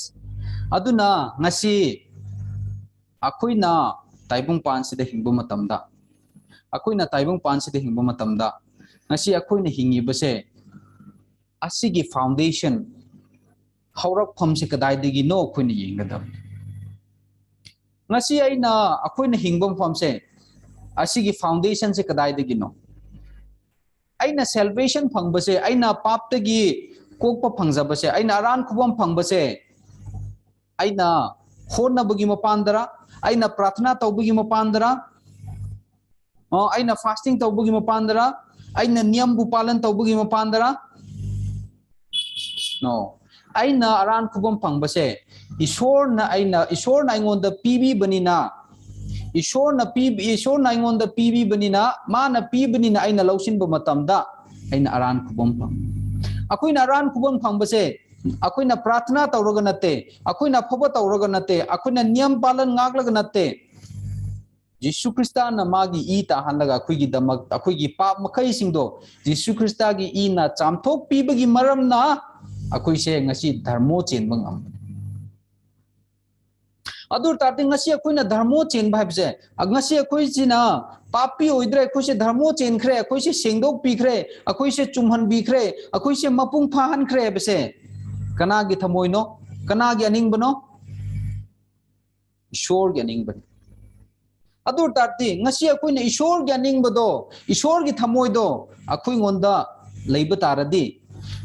अदुना ngasi अखोइना ताइबुंग पानसिदा हिंबो मतमदा अखोइना ताइबुंग पानसिदा हिंबो मतमदा ngasi अखोइना हिंगिबसे असिगी फाउंडेशन हौरक फमसे कदाइदगी नो अखोइना येंगदब ngasi aina अखोइना हिंबम फमसे असिगी फाउंडेशन से कदाइदगी नो aina salvation फंगबसे aina पापतगी कोकप फंगजबसे aina अरान खुबम फंगबसे aina होनबगी मपांदरा aina प्रार्थना तौबगी मपांदरा aina fasting तौबगी मपांदरा aina नियम बु पालन तौबगी मपांदरा नो aina aran खुबम फंगबसे ईश्वर ना आइंगोंदा पीबी बनिना ईश्वर ना आइंगोंदा पीबी बनिना माना पीबनिना आइना लौसिनबो मतमदा आइना अरान खुबम फंग अखोइना अरान खुबम फंगबसे अखोइना प्रार्थना तौरग नते अखोइना फबो तौरग नते अखोइना नियम पालन गागलग नते यीशु ख्रिस्ता ना मागी ई ताहनलगा अखोइगी दमक अखोइगी पाप मखै सिंगदो यीशु ख्रिस्ता गी ई ना चामथोक पीबगी मरमना अखोइसे ngasi धर्मो चेनबं am अदुर तारते ngasi अखोइना धर्मो चेनबा हाबसे ngasi अखोइसिना पापी ओइद्रे अखोइसे धर्मो चेनख्रे अखोइसे सेंगदोक पीख्रे अखोइसे चुमहन बीख्रे अखोइसे मपुंग फाहनख्रे बसे कनागी थमोइनो कनागी अनिंगबनो ईश्वर गी अनिंगबन अदुर तारते ngasi अखोइना ईश्वर गी अनिंगबदो ईश्वर गी थमोइदो अखोइंगोंदा लैब तारदी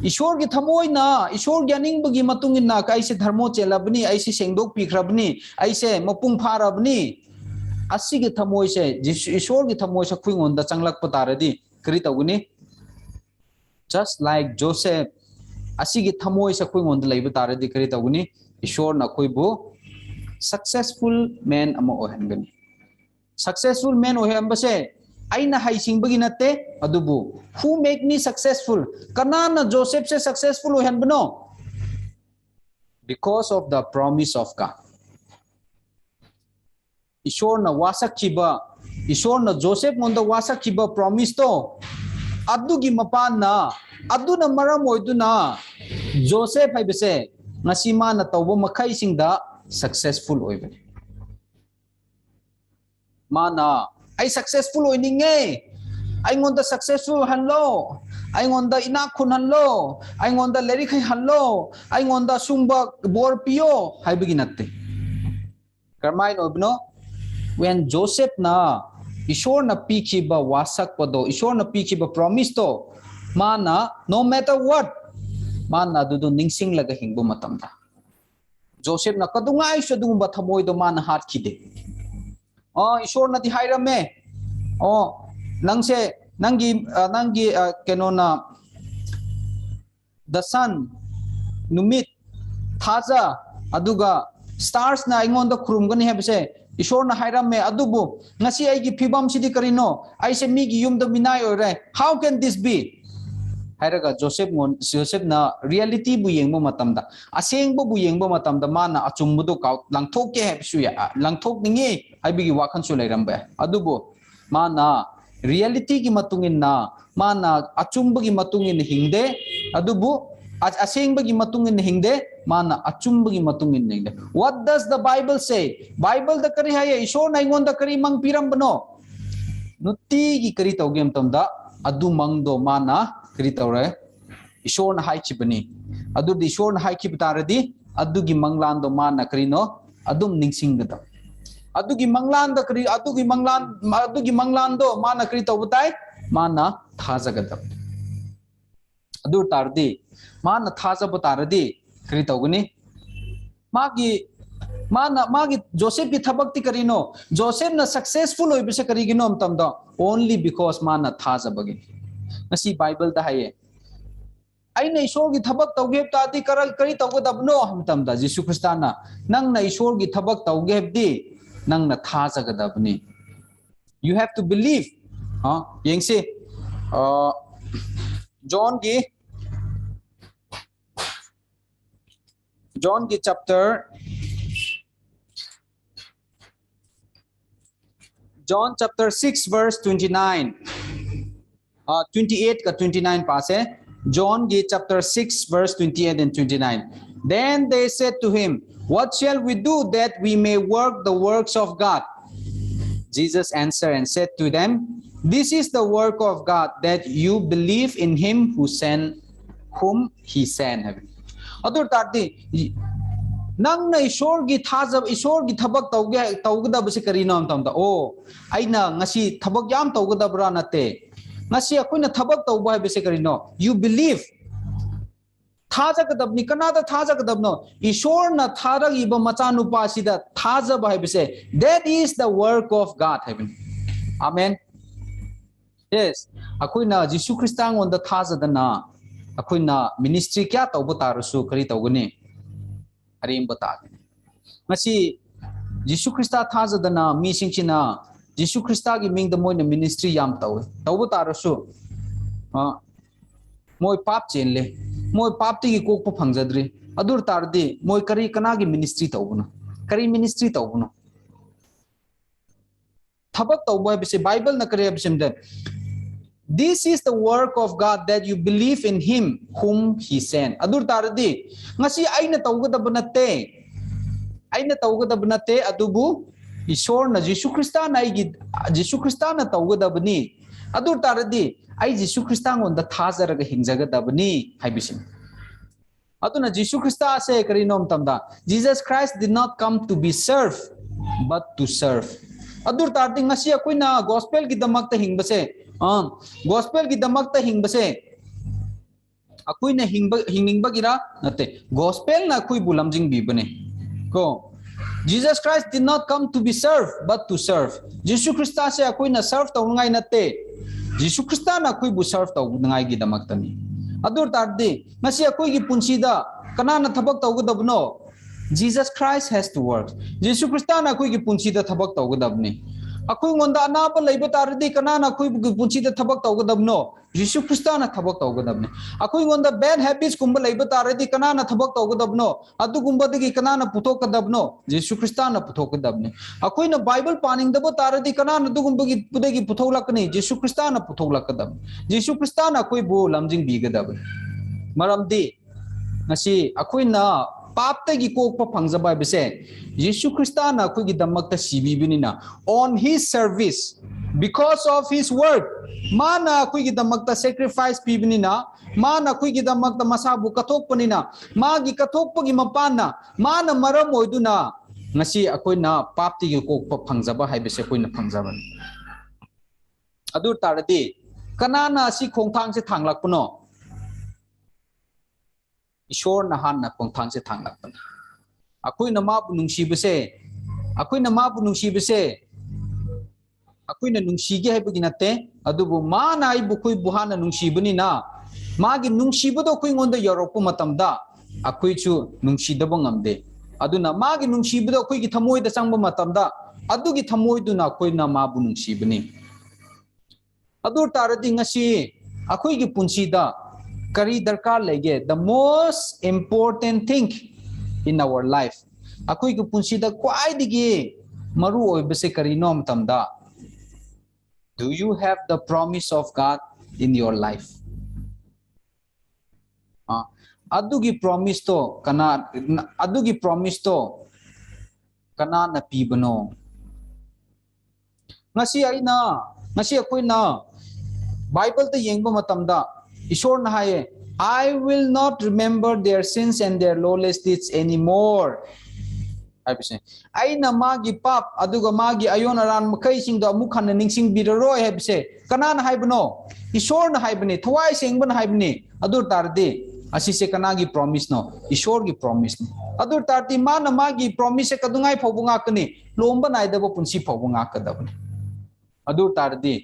ईश्वर की थमोइना ईश्वर ज्ञानिंगबगी मतुंगिना काइसे धर्मो चेलबनी ऐसे सेंगदोक पीख्रबनी ऐसे मपुंग फारबनी असिगी थमोइसे ईश्वर की थमोइसे खुइंगोंदा चंगलक पतारदी करी तौगनी जस्ट लाइक जोसेफ असिगी थमोइसे खुइंगोंदा लैब तारदी करी तौगनी ईश्वर ना खुइबु सक्सेसफुल मैन अमा ओहनगनी सक्सेसफुल मैन ओहनबसे आइना हाइसिंगबगी नते अदुबु who make me successful kanana joseph se successful ohenbno because of the promise of God ishor na wasakhiba ishor na joseph ngonda wasakhiba promise to adugi mapan na aduna maram oiduna joseph haibese ngasi ma na tawbo makhai singda successful oibani mana I successful oininge I ngonda successful hanlo I ngonda inakun hanlo I ngonda lerikhay hanlo I ngonda sumba bor pio haibigi natte karmai obno when Joseph na ishor na pikhiba wasak pado ishor na pikhiba promise to mana no matter what mana dudu ningsing laga hingbo matamda Joseph na kadungai sadumba thamoi do mana hat khide ईश्वर नदी हाइरमे नंगसे नंगी केनोना the सन नुमित थाजा अदुगा stars ना आइंगोंदा खुरुमगनी हेबसे ईश्वर ना हाइरमे अदुबु ngasi आइगी फिबम सिदि करिनो आइसे मिगी युमद मिनाय ओरे हाउ कैन दिस बी हाइरगा जोसेफ ना रियलिटी बु येंगबो मतमदा असेंगबो बु येंगबो मतमदा माना अचुमबदो काउ लंगथोके हेबसुया लंगथोक निंगे हाइबिगी वाखनसु लैरमबे अदुबो माना रियलिटी की मतुंगिना माना अचुमबगी मतुंगिन हिंगदे अदुबु असेंगबगी मतुंगिन हिंगदे माना अचुमबगी मतुंगिन हिंगदे व्हाट डज द बाइबल से बाइबल द करी हाय ईश्वर नाइगोन द करी मंग पिरमबनो नुती की करी तौगे मतमदा अदु मंगदो माना करी तौरे ईश्वर ना हाइखिबनी अदु ईश्वर ना हाइखिब तारदी अदुगी मंगलांदो माना करीनो अदुम निंगसिंगदा अदुगी मंगलांद करी अदुगी मंगलांदो माना करी तौबताय माना थाजगदब अदु तारदी माना थाजब तारदी करी तौगनी मागी जोसेफ की थबक्ति करीनो जोसेफ ना सक्सेसफुल होइबसे करीगिनो मतमदो ओनली बिकॉज माना थाजबगे ngasi bible da haye aina ishor gi thabak tawge taati kari tawgadabno hamtamda jisu kristana nangna ishor gi thabak tawge di nangna thajagadabni you have to believe yengse john gi John ki chapter John chapter 6 verse 29 28 ka 29 pa se John ki chapter 6 verse 28 and 29. Then they said to him, what shall we do that we may work the works of God? Jesus answered and said to them, this is the work of God, that you believe in him whom he sent. Adur tarti nang na ishor gi thajab ishor gi thabak tawgada basi karino am tamda o aina ngasi thabak yam tawgada bra nate ngasi akoina thabak tawba basi karino you believe थाजगदबनी Kannada थाजगदबनो ईश्वर न थारगिब मचानुपा सिदा थाजब हाइबसे that is the work of God heaven amen yes अखोइना जिसु ख्रिस्तान on the थाजदना अखोइना ministry क्या तौब तारसु करी तौगने अरेम बतागने मसी जिसु ख्रिस्ता थाजदना मीसिंगचिना जिसु ख्रिस्ता की Ming the Moin ministry याम तौब तारसु मोय पाप चेनले मोय पापती की कोक फंगजद्री अदुर तारदी मोय करी कना की मिनिस्ट्री तौबनो करी मिनिस्ट्री तौबनो थबक तौबो बिसे बाइबल न करे बिसे this is the work of God that you believe in him whom he sent adur taradi ngasi aina tawgadab nate adubu ishor na jisu christa na tawgadabni adur taradi ai jisu christa on the thazaraga hingjagadabni haibisin aduna jisu christa se karinom tamda Jesus Christ did not come to be served but to serve adur taradi ngasi akoina gospel gi damakta hingbase gospel ki damakta hingbase akoina hingningba gira nate gospel na koi bulamjing bibane ko Jesus Christ did not come to be served but to serve Jesus Christ se akoina serve tawngai nate Jesus Christ na koi bu serve tawngai gi damakta ni adur tardi ngasi akoi gi punsida kanana thabak tawgadabno Jesus Christ has to work Jesus Christ na koi gi punsida thabak tawgadabni akoi ngonda anaba leiba tardi kanana koi punchi da thabak tawgadabno Jesus Christ na thabak tawgadabne akoi ngonda bad habits kumba leiba tardi kanana thabak tawgadabno adu kumba digi kanana puthokadabno Jesus Christ na puthokadabne akoi na Bible paning dabo tardi kanana du kumba gi pudegi putholakni Jesus Christ na putholakadab Jesus Christ na koi bo lamjing bigadab maramdi ngasi akoi na पाप की Coke फंगजबा बिसे यीशु ख्रिस्ता ना कोई की दमक CB बिना on his service because of his word माना कोई की दमक sacrifice पीबनिना माना कोई की दमक मसाबु कथोकपनिना मागी कथोकपगी मपाना माना मरम ओइदुना ngasi akoina पाप की कोक फंगजबा हाइबसे कोइना फंगजबन अदु तारदी कनाना असि खोंथांग से थांगलाकपनो ईश्वर नहान न खोंथांग से थांगलाकपन अखोइना माबु नुंसीबसे अखोइना माबु नुंसीबसे अखोइना नुंसीगे हाइबगी नते अदुबु माना आइबु खोइ बुहाना नुंसीबनिना मागी नुंसीबदो खोइ गोंदा यरोपु मतमदा अखोइचु नुंसीदबो ngamde aduna मागी नुंसीबदो खोइगी थमोइदा चंगबो मतमदा अदुगी थमोइदुना खोइना माबु नुंसीबनि अदु तारदि ngasi अखोइगी पुंसीदा kari darkar lege the most important thing in our life akoi ku punsi da kwai digi maru oi bese kari nom tamda do you have the promise of God in your life adugi promise to kana na pibano ngasi akoi na Bible ta yengba matamda ईश्वर ना हाये I will not remember their sins and their lawless deeds anymore हाइबसे आइना मागी पाप अदुगा मागी अयोन अरान मखै सिंग द अमुखन निंगसिंग बिररोय हाइबसे कनान हाइबनो ईश्वर ना हाइबने थवाई सेंगबन हाइबने अदुर तारदे असिसे कनागी प्रॉमिस नो ईश्वर की प्रॉमिस ने अदुर तारदे माना मागी प्रॉमिस से कदुंगाई फौबुंगा कने लोंबा नाइदबो पुंसी फौबुंगा कदबने Adoor तारदे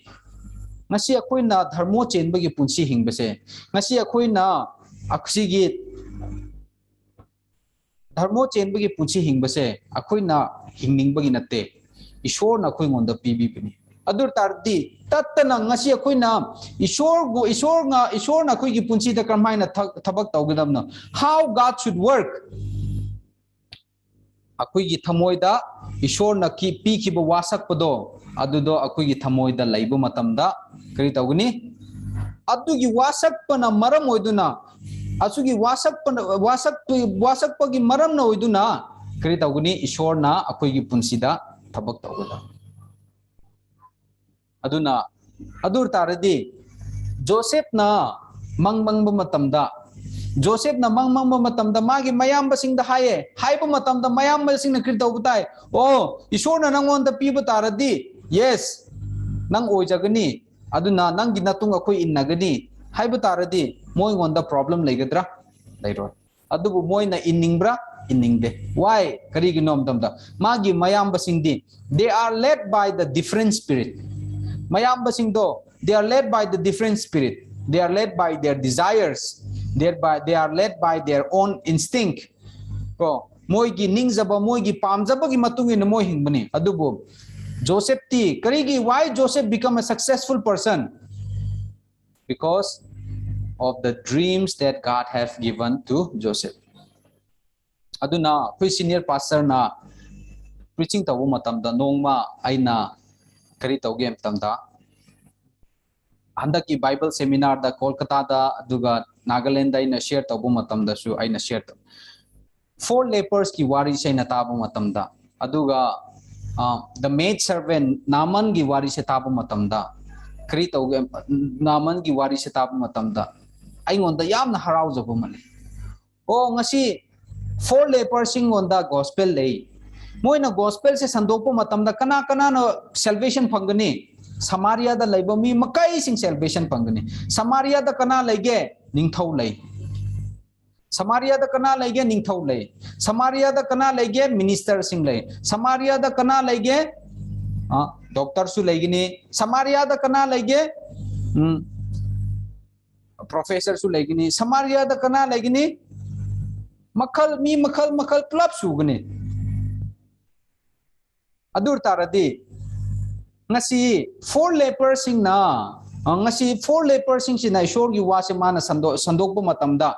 ngasi akoina dharmo chenbagi punsi hingbase ngasi akoina aksigi dharmo chenbagi punsi hingbase akoina hingningbagi natte ishor na koi ngonda pibi bini adur tardi tattana ngasi akoina ishor na koi gi punsi da karmaina thabak tawgadamna how God should work ꯑꯩꯈꯣꯏꯒꯤ ꯊꯃꯣꯏꯗ ꯏꯁꯣꯔꯅ ꯄꯤꯈꯤꯕ ꯋꯥꯁꯛꯄꯗꯣ ꯑꯗꯨꯗꯣ ꯑꯩꯈꯣꯏꯒꯤ ꯊꯃꯣꯏꯗ ꯂꯩꯕ ꯃꯇꯝꯗ ꯀꯔꯤ ꯇꯧꯒꯅꯤ ꯑꯗꯨꯒꯤ ꯋꯥꯁꯛꯄꯅ ꯃꯔꯝ ꯑꯣꯏꯗꯨꯅ ꯑꯁꯨꯒꯤ ꯋꯥꯁꯛꯄꯒꯤ ꯃꯔꯝꯅ ꯑꯣꯏꯗꯨꯅ ꯀꯔꯤ ꯇꯧꯒꯅꯤ ꯏꯁꯣꯔꯅ ꯑꯩꯈꯣꯏꯒꯤ ꯄꯨꯟꯁꯤꯗ ꯊꯕꯛ ꯇꯧꯒꯗ ꯑꯗꯨꯅ ꯑꯗꯨ ꯇꯥꯔꯗꯤ ꯖꯣꯁꯦꯐꯅ ꯃꯪꯕ ꯃꯇꯝꯗ ꯖꯣꯁꯦꯐꯅ ꯃꯪꯕ ꯃꯇꯝꯗ ꯃꯥꯒꯤ ꯃꯌꯥꯝꯕꯁꯤꯡꯗ ꯍꯥꯏꯕ ꯃꯇꯝꯗ ꯃꯌꯥꯝꯕꯁꯤꯡꯅ ꯀꯔꯤ ꯇꯧꯕ ꯇꯥꯏ ꯑꯣ ꯏꯁꯣꯔꯅ ꯅꯪꯉꯣꯟꯗ ꯄꯤꯕ ꯇꯥꯔꯗꯤ ꯌꯦꯁ ꯅꯪ ꯑꯣꯏꯖꯒꯅꯤ ꯑꯗꯨꯅ ꯅꯪꯒꯤ ꯅꯇꯨꯡ ꯑꯩꯈꯣꯏ ꯏꯟꯅꯒꯅꯤ ꯍꯥꯏꯕ ꯇꯥꯔꯗꯤ ꯃꯣꯏꯉꯣꯟꯗ ꯄ꯭ꯔꯣꯕ꯭ꯂꯦꯝ ꯂꯩꯒꯗ꯭ꯔꯥ ꯂꯩꯔꯣꯏ ꯑꯗꯨꯕꯨ ꯃꯣꯏꯅ ꯏꯟꯅꯤꯡꯕ꯭ꯔꯥ ꯏꯟꯅꯤꯡꯗꯦ ꯋꯥꯏ ꯀꯔꯤꯒꯤꯅꯣ ꯃꯇꯝꯗ ꯃꯥꯒꯤ ꯃꯌꯥꯝꯕꯁꯤꯡꯗꯤ they are led by the different spirit mayambasingdo they are led by the different spirit they are led by their desires they are led by their own instinct ko moigi ningzaba moigi pamjabagi matungina moi hingbani adubu Joseph ti karigi why Joseph become a successful person because of the dreams that God have given to Joseph aduna koi senior pastor na preaching tawu matamda nongma aina kari tawge matamda handaki Bible seminar da Kolkata da aduga Nagaland da ina share tawu matamda su aina share four lepers ki wari se na tabu matamda aduga the maid servant naman gi wari se tabu matamda kari tawge naman gi wari se tabu matamda aingonda yamna haraujabo mani oh ngasi four lepers ingonda gospel lei moina gospel se sandokpo matamda kana no salvation phangani Samaria da laiba mi makai sing salvation phangani Samaria da kana lege ningthau lei Samaria da kana lege ningthau lei Samaria da kana lege minister sing lei Samaria da kana lege doctor su legini Samaria da kana lege professor su legini Samaria da kana legini makal club sugani adur taradi ngasi four lepers sing na ngasi four lepers sing sina ishor gi wase mana sandokpa matamda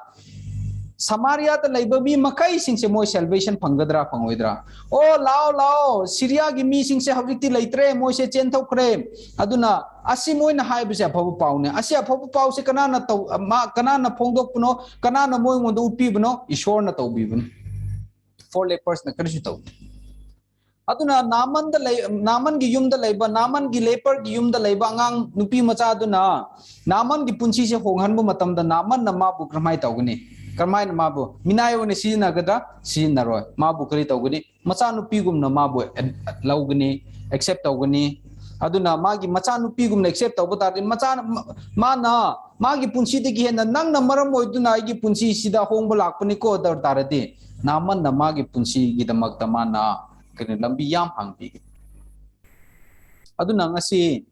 Samaria da laiba mi makai sing se moi salvation phangadra phangoidra oh lao Syria gi mi sing se haviti leitre moi se chen thokre aduna asi moi na haibu se phabu paune asi phabu pau se kanana to kanana phongdok puno kanana moi ngondu upi buno ishor na to bibun four lepers na karisu to aduna naman gi yumda laiba naman gi leper gi yumda laiba ngang nupi macha aduna naman gi punchi se honghanbu matamda naman na ma bu kramai tawgani karmai na mabu minayo ne sina gada sina roi mabu kari tawgani macha nupi gumna mabu lawgani accept tawgani aduna magi macha nupi gumna accept tawba tar macha mana magi punchi de gi hena nang na maram oiduna igi punchi sida hongba lakpani ko dar tarati naman na magi punchi gi damakta mana kani lambi yam hangpi aduna ngasi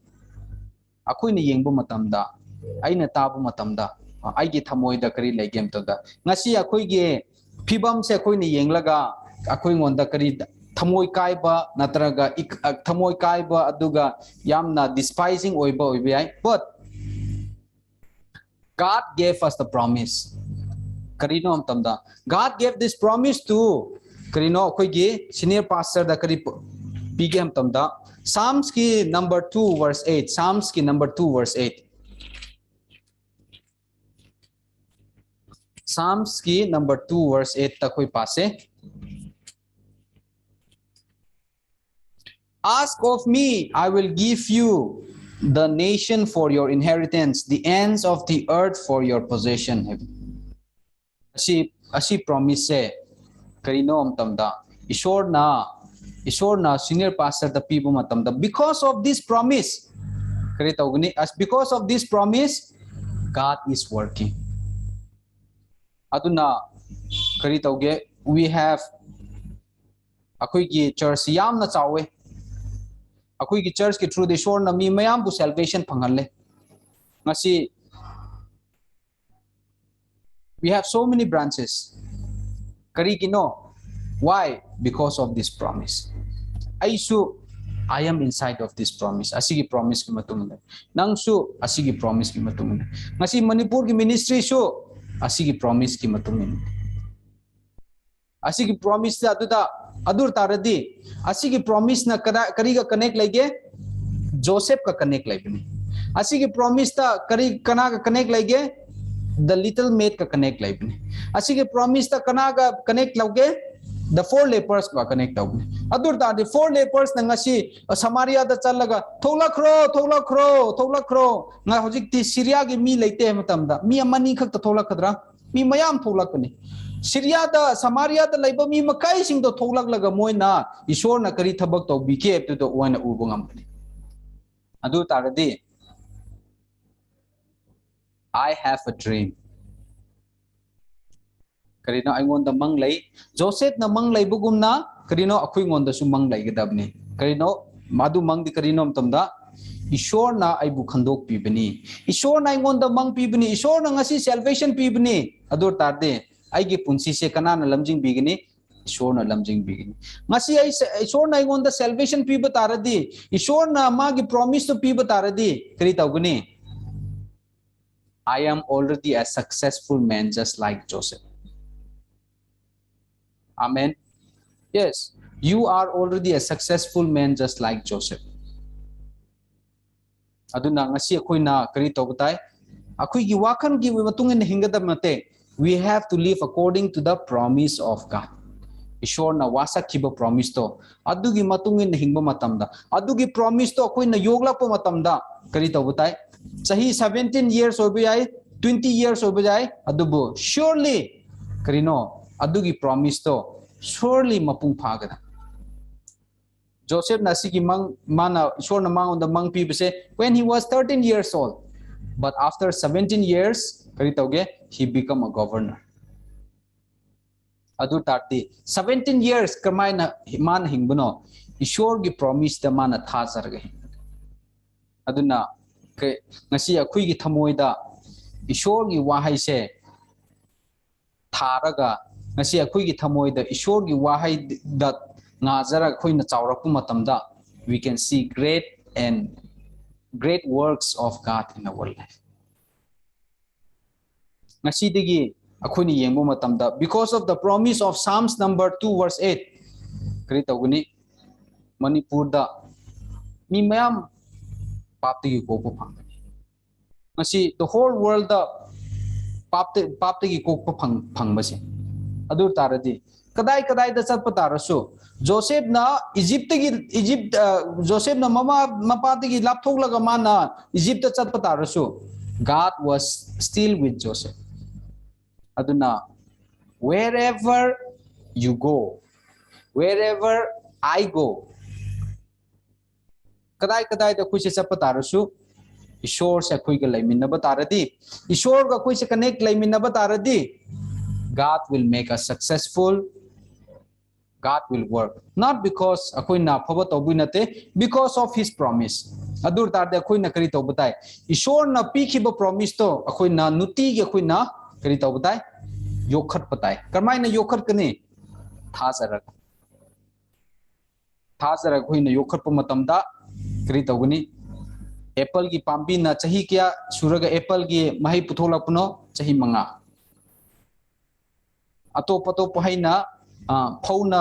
akoina yengbu matamda aina tabu matamda aigi thamoida kari legem to da ngasi akoige phibam se akoina yenglaga akoi ngonda kari thamoi kaiba natraga thamoi kaiba aduga yamna despising oiba ai but God gave us the promise karino amtamda God gave this promise to karino akoige senior pastor da kari pigem tamda Psalms ki number 2 verse 8 Psalms ki number 2 verse 8 Psalms ki number 2 verse 8 tak koi paase Ask of me I will give you the nation for your inheritance the ends of the earth for your possession asi promise se karino amtamda ishorna senior pastor the people matamda because of this promise kari tawgani as because of this promise God is working aduna kari tawge we have akoi gi church yamna chawe akoi gi church ki through the ishorna mi mayam bu salvation phangalle ngasi we have so many branches kari kino why because of this promise I am inside of this promise asigi promise ki matungda nangsu asigi promise ki matungda ngasi Manipur ki ministry su asigi promise ki matungin asigi promise da adur taradi asigi promise na kari ga connect lege Joseph ka connect lege asigi promise ta kari kana ka connect lege the little maid ka connect lege asigi promise ta kana ga connect lege the four lepers ka connect lege adur ta the four lepers na ngasi Samaria da chalaga thola khro nga hojik ti Syria gi mi leite matamda mi amani khak ta thola khadra mi mayam thola kani Syria da Samaria da laiba mi makai sing do tholak laga moina Ishwar na kari thabak to bike to oina ubungam adu taradi I have a dream karino aingon da mang lay Joseph na mang lay bugumna karino akhui ngon da su mang lay gadabni karino madu mang di karino tamda Ishwar na ai bu khandok pibani Ishwar na aingon da mang pibani Ishwar na ngasi salvation pibani adu tarde aigi punsi se kanana lamjing bigini Ishwar na lamjing bigini ngasi ai Ishwar na aingon da salvation piba taradi Ishwar na magi promise to piba taradi kari tawguni I am already a successful man just like Joseph. Amen. Yes, you are already a successful man just like Joseph. Aduna ngasi akoi na kari tawbatai akoi gi wakan gi matungin hingadam mate we have to live according to the promise of God. Ishwar na wasak kiba promise to adugi matungin hingba matamda adugi promise to akoi na yogla po matamda kari tawbatai Sahi 17 years obiyai 20 years obiyai adubu surely karino adugi promise to surely mapung phagada Joseph nasigi mang mana Ishwar na mang on the mang people say when he was 13 years old but after 17 years karitauge he become a governor adu tarti 17 years kamaina man hingbuno Ishwar gi promise da mana thazarge aduna ngasi akhui gi thamoida Ishwar gi wahai se tharaga ngasi akhui gi thamoida Ishwar gi wahai da ngazara khoi na chawrapu matamda we can see great works of God in our life ngasi digi akhui ni yengbo matamda because of the promise of Psalms number 2 verse 8 kri tawguni Manipur da mi mayam papti ko po phangani ngasi the whole world da papti ko po phangbase adu taradi kadai da chatpa tarasu Joseph na Egypt Joseph na mapa gi lapthok laga mana Egypt da chatpa tarasu God was still with Joseph aduna wherever you go wherever I go kadai da kuise chapa tarasu Ishwar se khui ga laiminaba taradi Ishwar ga kuise connect laiminaba taradi God will make us successful God will work not because akoi na phaba tobu nate because of his promise adur tar de akoi na kari tobutai Ishwar na pikhiba promise to akoi na nuti ge akoi na kari tobutai yokhat patai karmai na yokhat kani thazara akoi na yokhat pa matamda kari toguni apple gi pambi na chahi kya suraga apple gi mahi puthola puno chahi manga ato pato pahaina phawna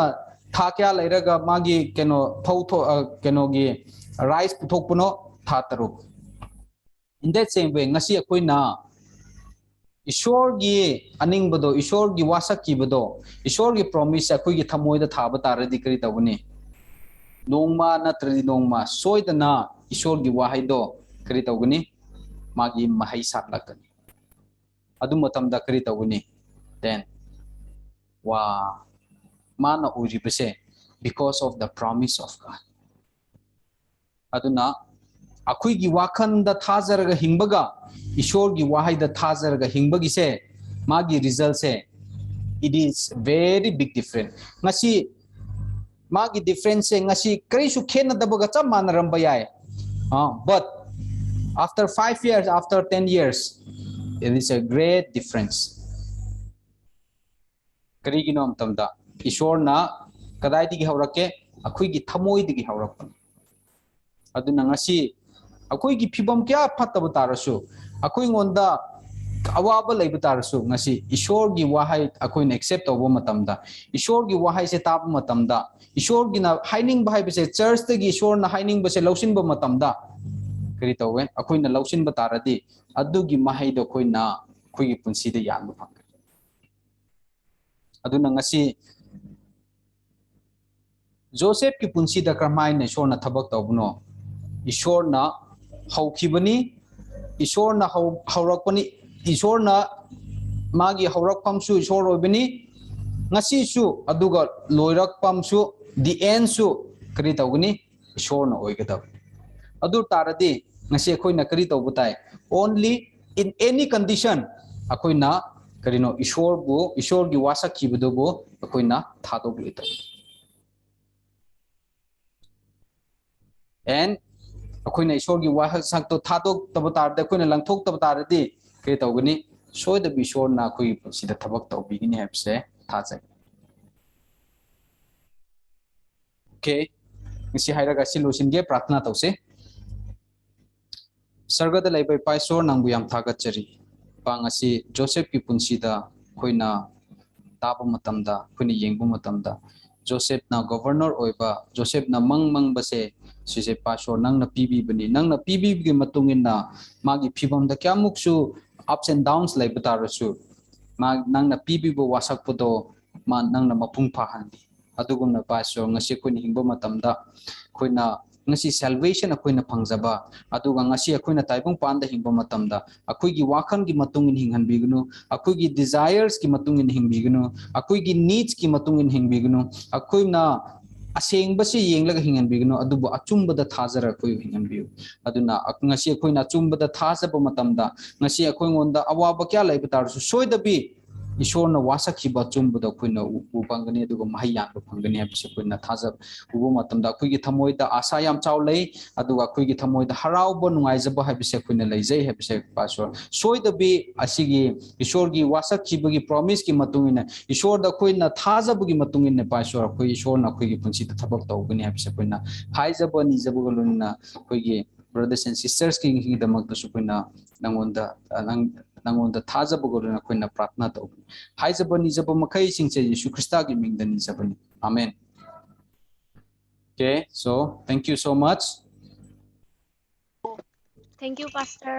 tha kya lairaga magi keno phau tho keno gi rice puthok puno tha taruk in that same way ngasi akoi na Ishwar gi aning bado Ishwar gi wasak ki bado Ishwar gi promise akoi gi thamoi da thaba taradi kari tawuni nongma natradi nongma soidana Ishwar gi wahai do kari tawuni magi mahai satlakani adu matamda kari tawuni then wa mana uribase because of the promise of God aduna akhui gi wakhan da thazaraga hingbaga Ishwar gi wahai da thazaraga hingbagi se magi result se it is very big different ngasi magi difference se ngasi kari su khena dabaga cham manaramba yai but after 5 years after 10 years it is a great difference kari gi nom tamda Ishwar na kadai digi haurake akhui gi thamoi digi haurakpan aduna ngasi akhui gi phibam kya phataba tarasu akhui ngonda अवाब lab तारसु ngasi ईश्वर की वाहै अखोइन accept तौबो मतमदा ईश्वर की वाहै से ताब मतमदा ईश्वर की ना हाइनिंग बाहाय बसे church तगी ईश्वर ना हाइनिंग बसे लौसिन ब मतमदा करी तौवे अखोइन लौसिन ब तारदी अदुगी माहै दो खोइना खोइगी पुंसी दे यान ब फंग अदुना ngasi जोसेफ की पुंसी द क्रमाय ने ईश्वर ना थबक तौबनो ईश्वर ना हौखिबनी ईश्वर ना हौरकपनी ईश्वर ना मागी हौरकपमसु ईश्वर ओइबनी ngasisu aduga loirakpamsu the end su kari tawgani ईश्वर ना ओइगदब अदु तारदी ngasi अखोइना करी तौबताय only in any condition अखोइना करिनो ईश्वर की वासा खिबदबो अखोइना थादोक लेत and अखोइना ईश्वर की वासा तो थादोक तब तारदे अखोइना लंथोक तब तारदी करी तौगनी सोयद ईश्वर ना अखोइ सिदा थबक तौबिगिनी हैबसे थाजै ओके ngasi hairaga silusinge प्रार्थना तौसे सर्गद लेबै पाइसोर नंगबु याम थागतचरी पांगसी जोसेफ की पुंसीदा खोइना ताबो मतमदा खोइना येंगबु मतमदा जोसेफ ना गवर्नर ओइबा जोसेफ ना मंग बसे सिसे पाइसोर नंगना पीबीबनी नंगना पीबीबगी मतुंगिना मागी फिबमदा क्यामुकसु अप्स एंड डाउन्स लेबै तारसु मा नंगना पीबीबो वासकपदो मा नंगना मपुंग फाहंदी अदुगुमना पाइसोर ngasi खोइना हिंगबो मतमदा खोइना ngasi salvation अखोइना फंगजबा अदुगा ngasi अखोइना ताइबुंग पांदा हिंगबो मतमदा अखोइगी वाखन की मतुंगिन हिंगहनबिगनु अखोइगी desires की मतुंगिन हिंगबिगनु अखोइगी needs की मतुंगिन हिंगबिगनु अखोइना असेंगबसे येंगलगा हिंगहनबिगनु अदुबो अचुंबदा थाजरा अखोइ हिंगहनबियु अदुना ngasi अखोइना अचुंबदा थाजबो मतमदा ngasi अखोइंगोंदा अवाबा क्या लेब तारसु सोयदबी ईश्वर ना वासखिबा चुंबदा अखोइना उबंगनी अदुगा महियान फंगनी हबसे अखोइना थाजब उबो मतमदा अखोइगी थमोइदा आशा याम चावलै अदुगा अखोइगी थमोइदा हराउबो नुंगाइजबो हबसे अखोइना लेजै हबसे पासवर सोयदबी असिगी ईश्वर की वासखिबगी प्रॉमिस की मतुंगिना ईश्वर दा अखोइना थाजबगी मतुंगिना पासवर अखोइ ईश्वर ना अखोइगी पुंसिदा थबक तौगनी हबसे अखोइना हाइजबो निजबो लुना अखोइगी brothers and sisters की दमकदसु अखोइना नंगोंदा नंगोंदा थाजबगोरना अखोइना प्रार्थना तौबनी हाइजबो निजबो मखै सिंगसे यीशु ख्रिस्ता की मिंगदा निजबनी आमेन okay so thank you so much Thank you, Pastor.